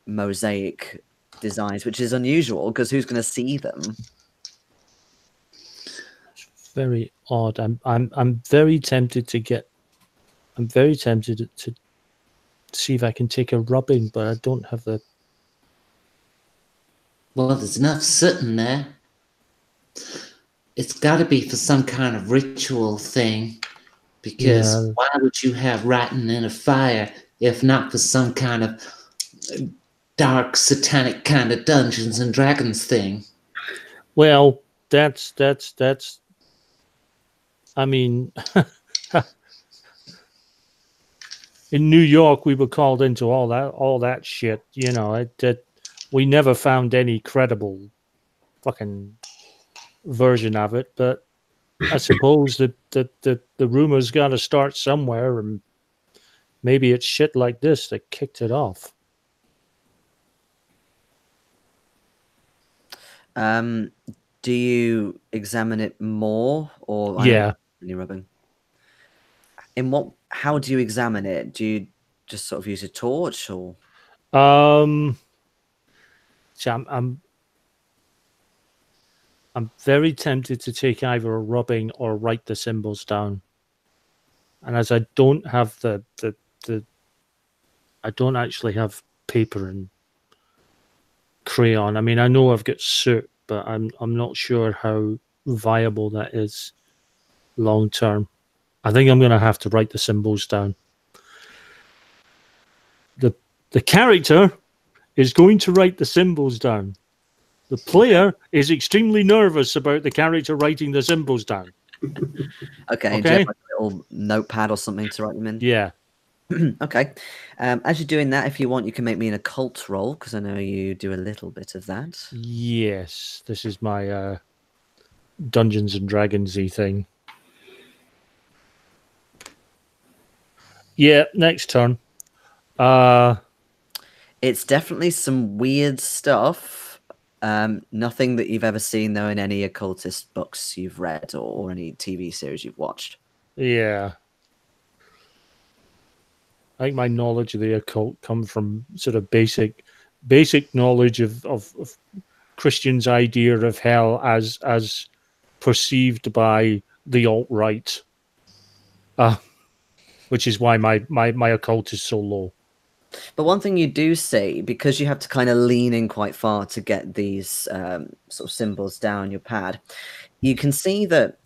mosaic designs, which is unusual because who's going to see them? Very odd. I'm very tempted to get. I'm very tempted to see if I can take a rubbing, but I don't have the. Well, there's enough soot in there. It's got to be for some kind of ritual thing, because why would you have writing in a fire if not for some kind of dark, satanic kind of Dungeons and Dragons thing? Well, that's. I mean. In New York, we were called into all that shit. You know, we never found any credible fucking version of it. But I suppose that the rumors got to start somewhere, and maybe it's shit like this that kicked it off. Do you examine it more, or Yeah. Any rubbing? In what? How do you examine it? Do you just sort of use a torch, or? So I'm very tempted to take either a rubbing or write the symbols down. And as I don't have I don't actually have paper and crayon. I mean, I know I've got soot, but I'm not sure how viable that is long term. I think I'm going to have to write the symbols down. The character is going to write the symbols down. The player is extremely nervous about the character writing the symbols down. Okay. Do you have like a little notepad or something to write them in? Yeah. Okay. As you're doing that, if you want, you can make me an occult roll, because I know you do a little bit of that. Yes. This is my Dungeons and Dragons-y thing. Yeah, next turn. It's definitely some weird stuff. Nothing that you've ever seen, though, in any occultist books you've read or any TV series you've watched. Yeah. I think my knowledge of the occult comes from sort of basic knowledge of Christians' idea of hell as perceived by the alt-right, which is why my occult is so low. But one thing you do see, because you have to kind of lean in quite far to get these sort of symbols down your pad, you can see that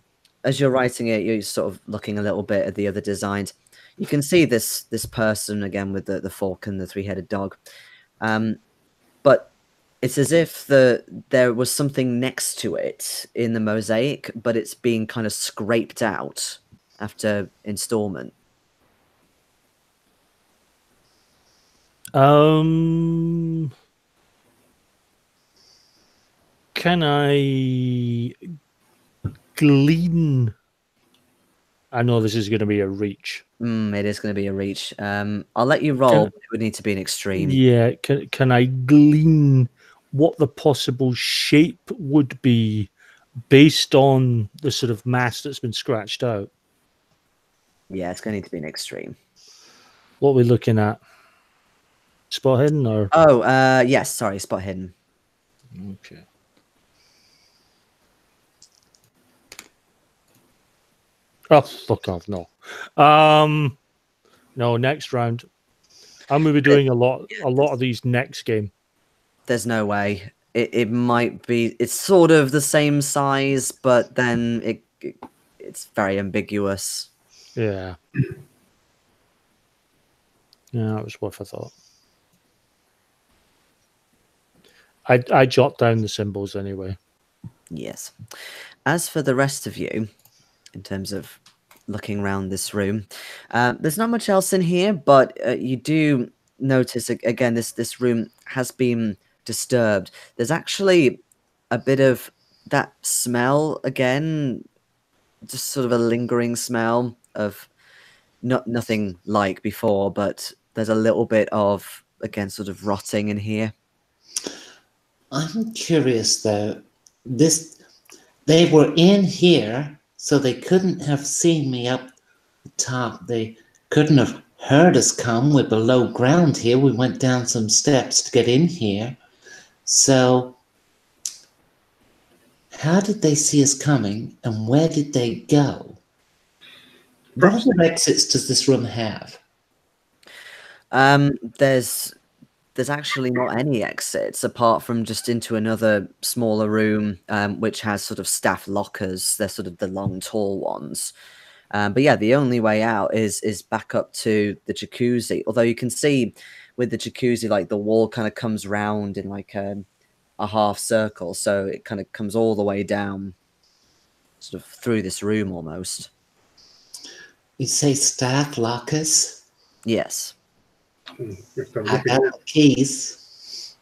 as you're writing it, you're sort of looking a little bit at the other designs. You can see this person again with the fork and the three-headed dog. But it's as if there was something next to it in the mosaic, but it's being kind of scraped out after installment. Can I glean? I know this is going to be a reach. It is going to be a reach. I'll let you roll. But it would need to be an extreme. Yeah. Can I glean what the possible shape would be based on the sort of mass that's been scratched out? Yeah, it's going to need to be an extreme. What are we looking at? Spot hidden or? Oh, yes. Sorry, spot hidden. Okay. Oh, fuck off! No, no. Next round, I'm going to be doing a lot of these next game. There's no way. It might be. It's sort of the same size, but then it's very ambiguous. Yeah. Yeah, that was worth a thought. I jot down the symbols anyway. Yes. As for the rest of you, in terms of looking around this room, there's not much else in here, but you do notice again this room has been disturbed. There's actually a bit of that smell again, just sort of a lingering smell of nothing like before, but there's a little bit of again sort of rotting in here. I'm curious though. They were in here, so they couldn't have seen me up the top. They couldn't have heard us come. We're below ground here. We went down some steps to get in here. So how did they see us coming, and where did they go? What other exits does this room have? There's actually not any exits apart from just into another smaller room, which has sort of staff lockers. They're sort of the long, tall ones. But yeah, the only way out is back up to the jacuzzi. Although you can see with the jacuzzi, like the wall kind of comes round in like a half circle, so it kind of comes all the way down, sort of through this room almost. You say staff lockers? Yes. I got the keys.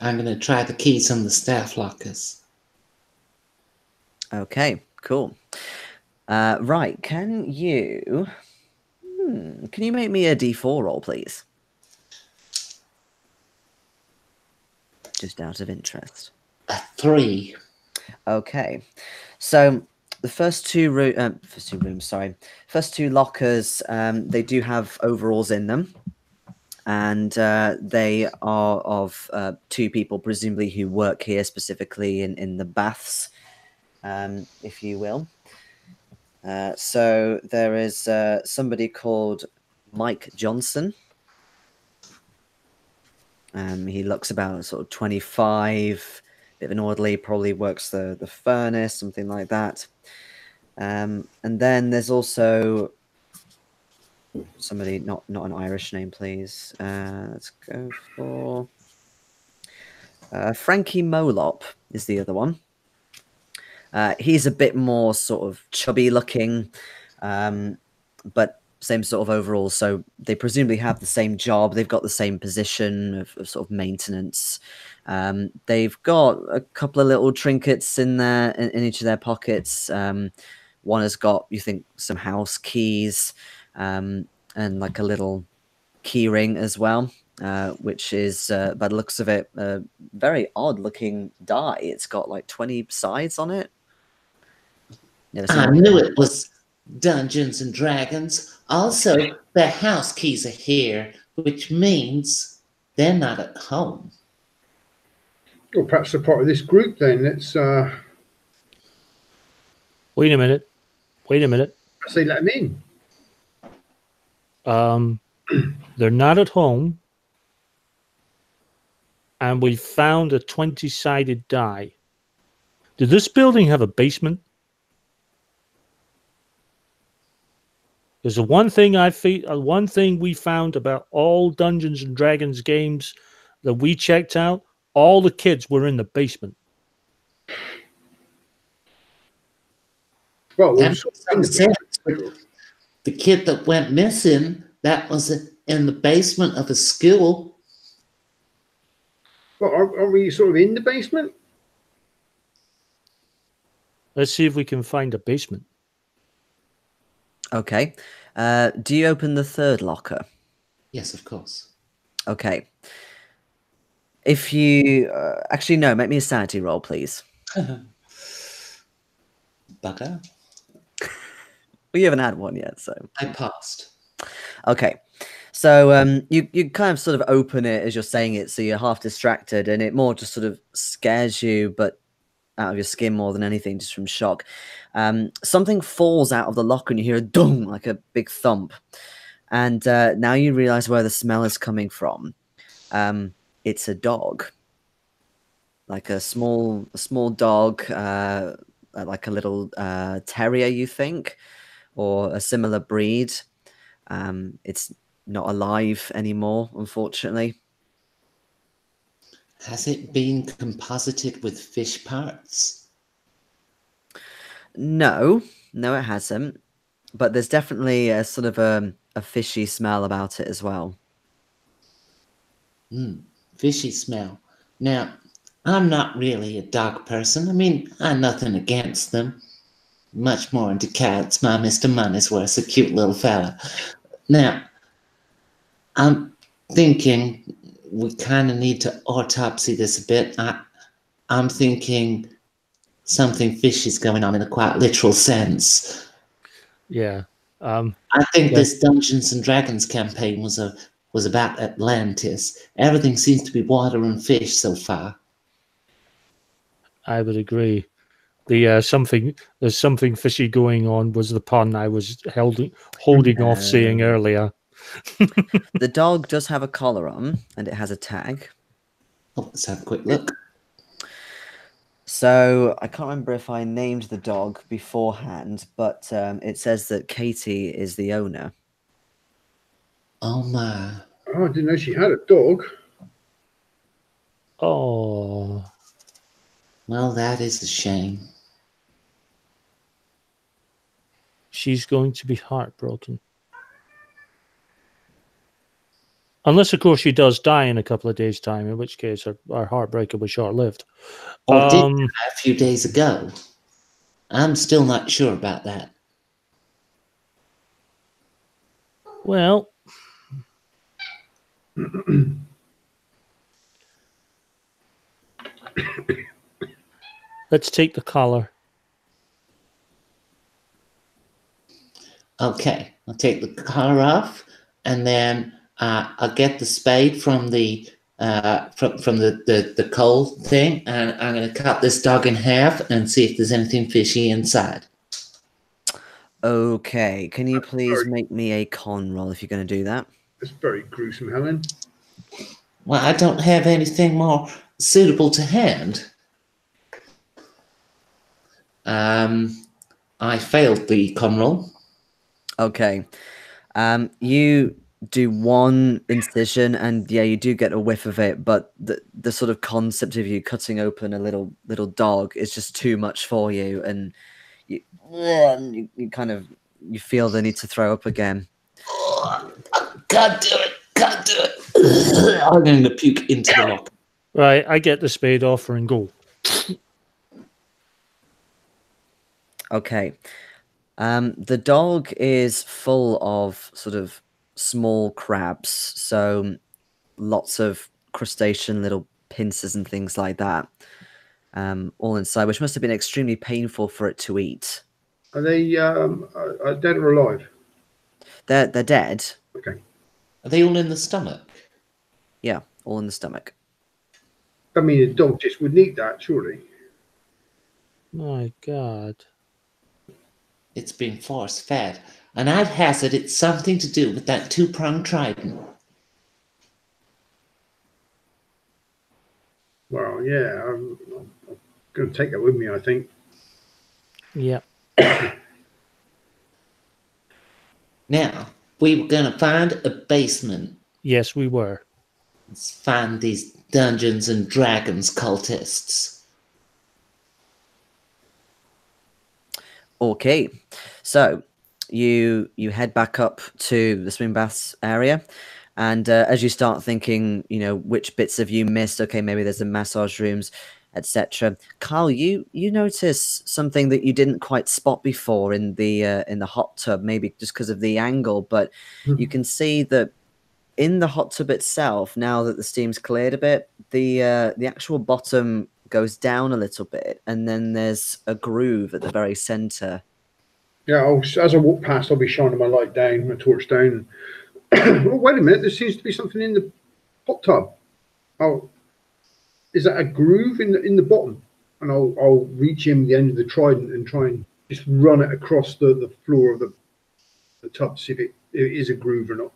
I'm going to try the keys on the staff lockers. Okay, cool. Right, can you make me a D4 roll, please? Just out of interest. A 3. Okay, so the first two lockers, they do have overalls in them, and they are of 2 people, presumably, who work here specifically in the baths, if you will. So there is somebody called Mike Johnson. He looks about sort of 25, bit of an orderly, probably works the furnace, something like that. And then there's also somebody, not an Irish name, please. Let's go for Frankie Molop is the other one. He's a bit more sort of chubby looking, but same sort of overall. So they presumably have the same job. They've got the same position of sort of maintenance. They've got a couple of little trinkets in there in each of their pockets. One has got, you think, some house keys, and like a little key ring as well, which is, by the looks of it, a very odd looking die. It's got like 20 sides on it. I knew it was Dungeons and Dragons. Also, their house keys are here, which means they're not at home. Well, perhaps they're part of this group then. Let's Wait a minute. say let them in. They're not at home, and we found a 20-sided die. Did this building have a basement? There's one thing we found about all Dungeons and Dragons games that we checked out. All the kids were in the basement. Well, That makes some sense. The kid that went missing, that was in the basement of a school. well, are we sort of in the basement? Let's see if we can find a basement. Okay. Do you open the third locker? Yes, of course. Okay. If you actually no, make me a sanity roll, please. Bugger. Well, you haven't had one yet, so I passed. okay. So you kind of sort of open it as you're saying it, so you're half distracted, and it more just sort of scares you, but out of your skin more than anything, just from shock. Something falls out of the locker, and you hear a dung, like a big thump, and now you realize where the smell is coming from. It's a dog, like a small dog, like a little terrier, you think, or a similar breed. It's not alive anymore, unfortunately. Has it been composited with fish parts? No, it hasn't. But there's definitely a sort of a fishy smell about it as well. Fishy smell. Now, I'm not really a dog person. I mean, I'm nothing against them. Much more into cats. My Mr. Moneyworth's a cute little fella. Now, I'm thinking we kind of need to autopsy this a bit. I'm thinking something fishy's going on in a quite literal sense. Yeah. I think this Dungeons and Dragons campaign was about Atlantis. Everything seems to be water and fish so far. I would agree. There's something fishy going on was the pun I was holding off saying earlier. The dog does have a collar on, and it has a tag. Oh, let's have a quick look. So I can't remember if I named the dog beforehand, but it says that Katie is the owner. Oh my. Oh, I didn't know she had a dog. Oh. Well, that is a shame. She's going to be heartbroken. Unless, of course, she does die in a couple of days' time, in which case our heartbreak will be short-lived. Or did die a few days ago. I'm still not sure about that. Well, let's take the collar. Okay, I'll take the collar off, and then I'll get the spade from the the coal thing, and I'm going to cut this dog in half and see if there's anything fishy inside. Okay, can you please make me a con roll if you're going to do that? That's very gruesome, Helen. Well, I don't have anything more suitable to hand. I failed the con roll. Okay. You do one incision, and yeah, you do get a whiff of it, but the sort of concept of you cutting open a little dog is just too much for you, and you kind of you feel the need to throw up again. Can't do it. Can't do it. I'm going to puke into the lock. Right, I get the spade off her and go. Okay. The dog is full of sort of small crabs, so lots of crustacean little pincers and things like that, all inside, which must have been extremely painful for it to eat. Are they are dead or alive? They're dead. Okay. Are they all in the stomach? Yeah, all in the stomach. I mean, a dog just wouldn't eat that, surely. My God. It's been force-fed. And I'd hazard it's something to do with that two-pronged trident. Well, yeah, I'm going to take that with me, I think. Yeah. Now, we were going to find a basement. Yes, we were. Let's find these Dungeons and Dragons cultists. Okay, so you head back up to the swim baths area, and as you start thinking, you know, which bits have you missed? Okay, maybe there's the massage rooms, etc. Carl, you notice something that you didn't quite spot before in the hot tub, maybe just because of the angle, but you can see that in the hot tub itself, now that the steam's cleared a bit, the actual bottom goes down a little bit, and then there's a groove at the very center. Yeah, as I walk past, I'll be shining my light down, my torch down. Oh, wait a minute, there seems to be something in the hot tub. Oh, is that a groove in the bottom? And I'll reach in the end of the trident and try and just run it across the floor of the tub to see if it is a groove or not.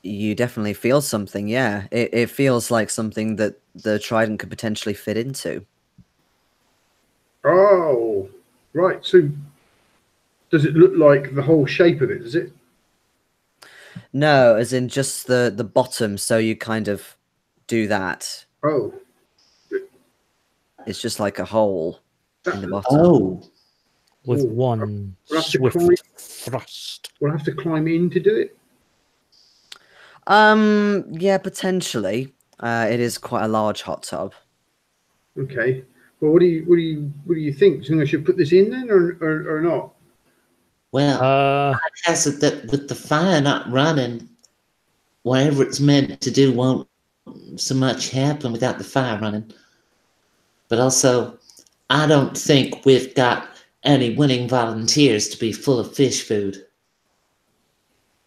You definitely feel something, yeah. It feels like something that the trident could potentially fit into. Oh, right. So does it look like the whole shape of it, is it? No, as in just the bottom, so you kind of do that. Oh. It's just like a hole in the bottom. Oh. With one swift thrust. We'll have to climb in to do it? Yeah, potentially. It is quite a large hot tub. Okay. Well, what do you think? Do you think I should put this in then, or not? Well, I hazard that with the fire not running, whatever it's meant to do won't so much happen without the fire running. But also, I don't think we've got any willing volunteers to be full of fish food.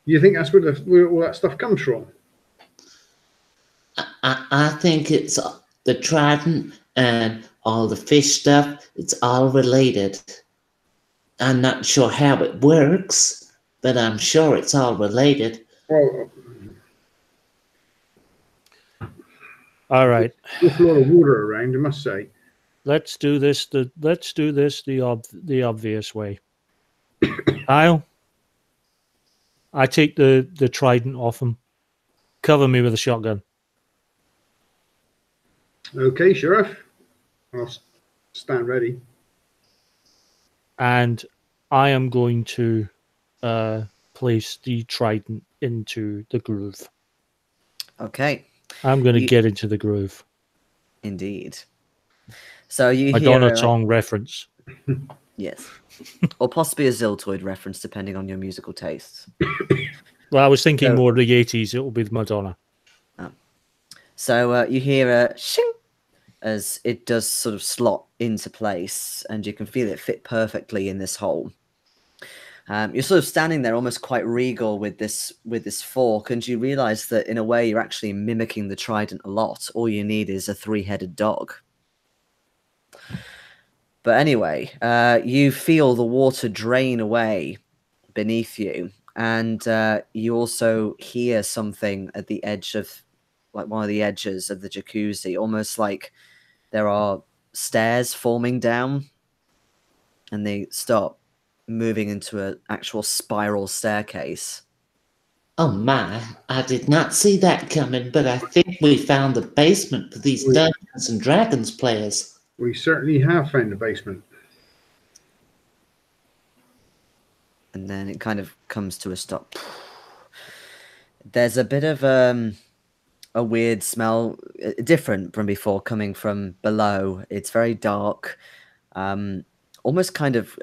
You think that's where all that stuff comes from? I think it's the trident and all the fish stuff. It's all related. I'm not sure how it works, but I'm sure it's all related. Well, all right. There's a lot of water around, I must say. Let's do this. The obvious way. Kyle, I take the trident off him. Cover me with a shotgun. Okay, Sheriff. I'll stand ready. And I am going to place the trident into the groove. Okay, I'm going to get into the groove. indeed. So you Madonna hear song reference. yes, or possibly a Ziltoid reference, depending on your musical tastes. Well, I was thinking So- more of the 80s. It will be Madonna. So you hear a shing as it does sort of slot into place, and you can feel it fit perfectly in this hole. You're sort of standing there, almost quite regal with this fork, and you realise that in a way you're actually mimicking the trident a lot. All you need is a 3-headed dog. But anyway, you feel the water drain away beneath you, and you also hear something at the edge of, like one of the edges of the jacuzzi, almost like there are stairs forming down, and they stop moving into an actual spiral staircase. Oh my, I did not see that coming, but I think we found the basement for these Dungeons and Dragons players. We certainly have found the basement. And then it kind of comes to a stop. There's a bit of a weird smell, different from before, coming from below. It's very dark, almost kind of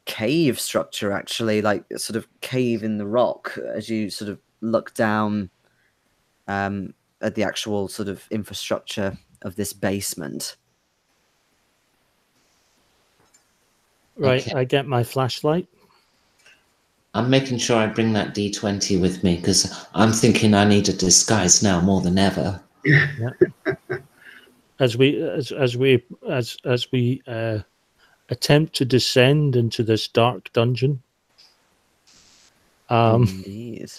cave structure, actually, like a sort of cave in the rock as you sort of look down at the actual sort of infrastructure of this basement. Right, Okay. I get my flashlight. I'm making sure I bring that D20 with me because I'm thinking I need a disguise now more than ever. Yeah. As we attempt to descend into this dark dungeon. Indeed.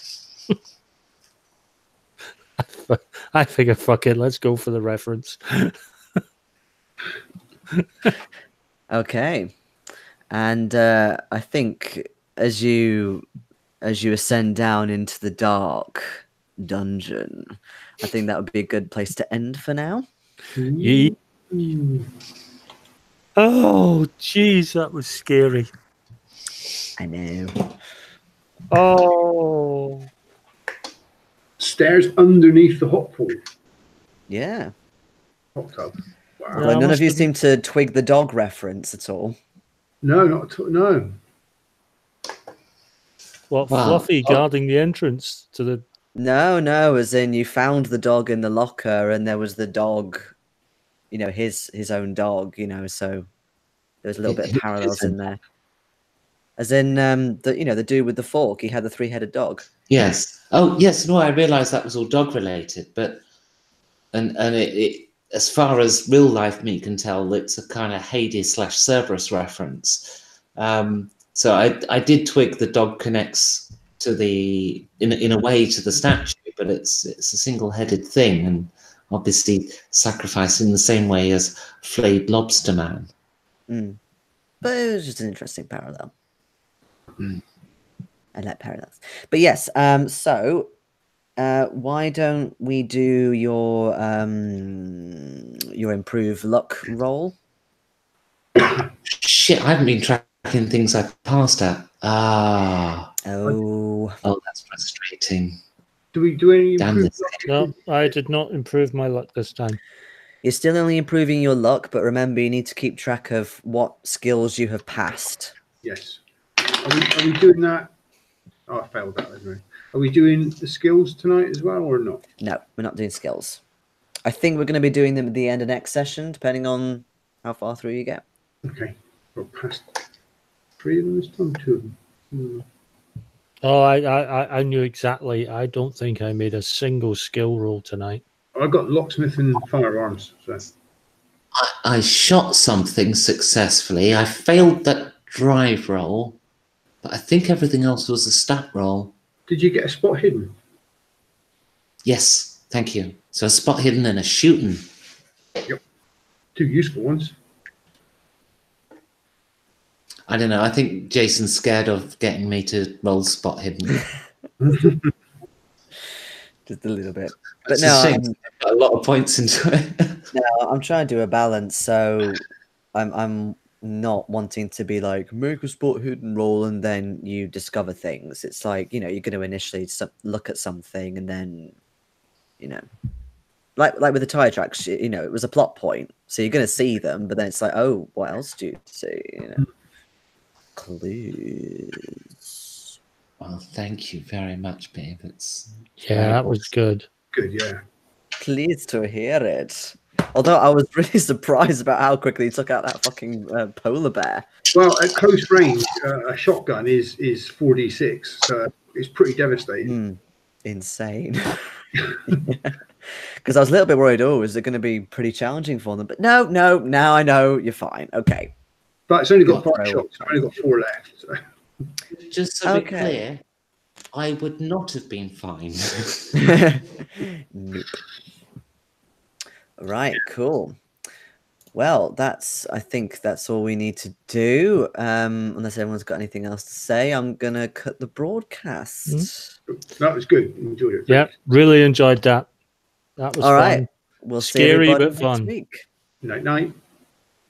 I figure, fuck it, let's go for the reference. Okay, and I think as you ascend down into the dark dungeon, I think that would be a good place to end for now. Ye- Oh, jeez, that was scary. I know. Oh, Stairs underneath the hot pool. Yeah. Hot tub. Wow. Yeah, Well, I none of must you have- seem to twig the dog reference at all. No, not at all. No. what, Wow. Fluffy guarding the entrance to the... No, as in you found the dog in the locker, and there was the dog, his own dog, so there was a little bit of parallels in there. As in, the dude with the fork, he had the 3-headed dog. Yes. Oh, yes. No, I realised that was all dog related, but and it as far as real life me can tell, it's a kind of Hades / Cerberus reference. So I did twig the dog connects to the in a way to the statue, but it's a single-headed thing, and obviously sacrificed in the same way as flayed lobster man. But it was just an interesting parallel. Mm. I like parallels. But yes, so why don't we do your improved luck roll? Shit, I haven't been tracking things I passed at. Oh, That's frustrating. Do we do any Damn improved this. luck? No, I did not improve my luck this time. you're still only improving your luck, but remember you need to keep track of what skills you have passed. Yes. Are we doing that? Oh, I failed that, didn't I? Are we doing the skills tonight as well, or not? No, we're not doing skills. I think we're going to be doing them at the end of next session, depending on how far through you get. Okay. Well, past 3 of them this time, 2 of them. Oh, I knew exactly. I don't think I made a single skill roll tonight. I got locksmith and firearms, so I shot something successfully. I failed that drive roll, but I think everything else was a stat roll. did you get a spot hidden? Yes, thank you. So a spot hidden and a shooting. 2 useful ones. I don't know. I think Jason's scared of getting me to roll spot hidden. Just a little bit. But It's no, a shame. I've got a lot of points into it. no, I'm trying to do a balance. So I'm not wanting to be like make a spot hidden roll and then you discover things. It's like, you know, you're going to initially look at something and then, you know, like with the tire tracks, you know, it was a plot point, so you're going to see them, but then it's like, oh, what else do you see? You know, clues. Well, thank you very much, babe. It's That was good. Good, yeah. Pleased to hear it. Although I was really surprised about how quickly he took out that fucking polar bear. Well, at close range, a shotgun is 4d6, so it's pretty devastating. Insane. Because I was a little bit worried, is it going to be pretty challenging for them? But no, now I know you're fine. Okay. But it's only got 5 shots. I've only got 4 left. So. just so we're clear, I would not have been fine. Nope. Right, cool. Well, I think that's all we need to do. Unless everyone's got anything else to say, I'm gonna cut the broadcast. That was good. Enjoyed it. Yeah, really enjoyed that. That was all fun. right. We'll see Scary everybody but fun. next week. Night night.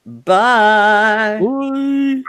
Bye. Bye.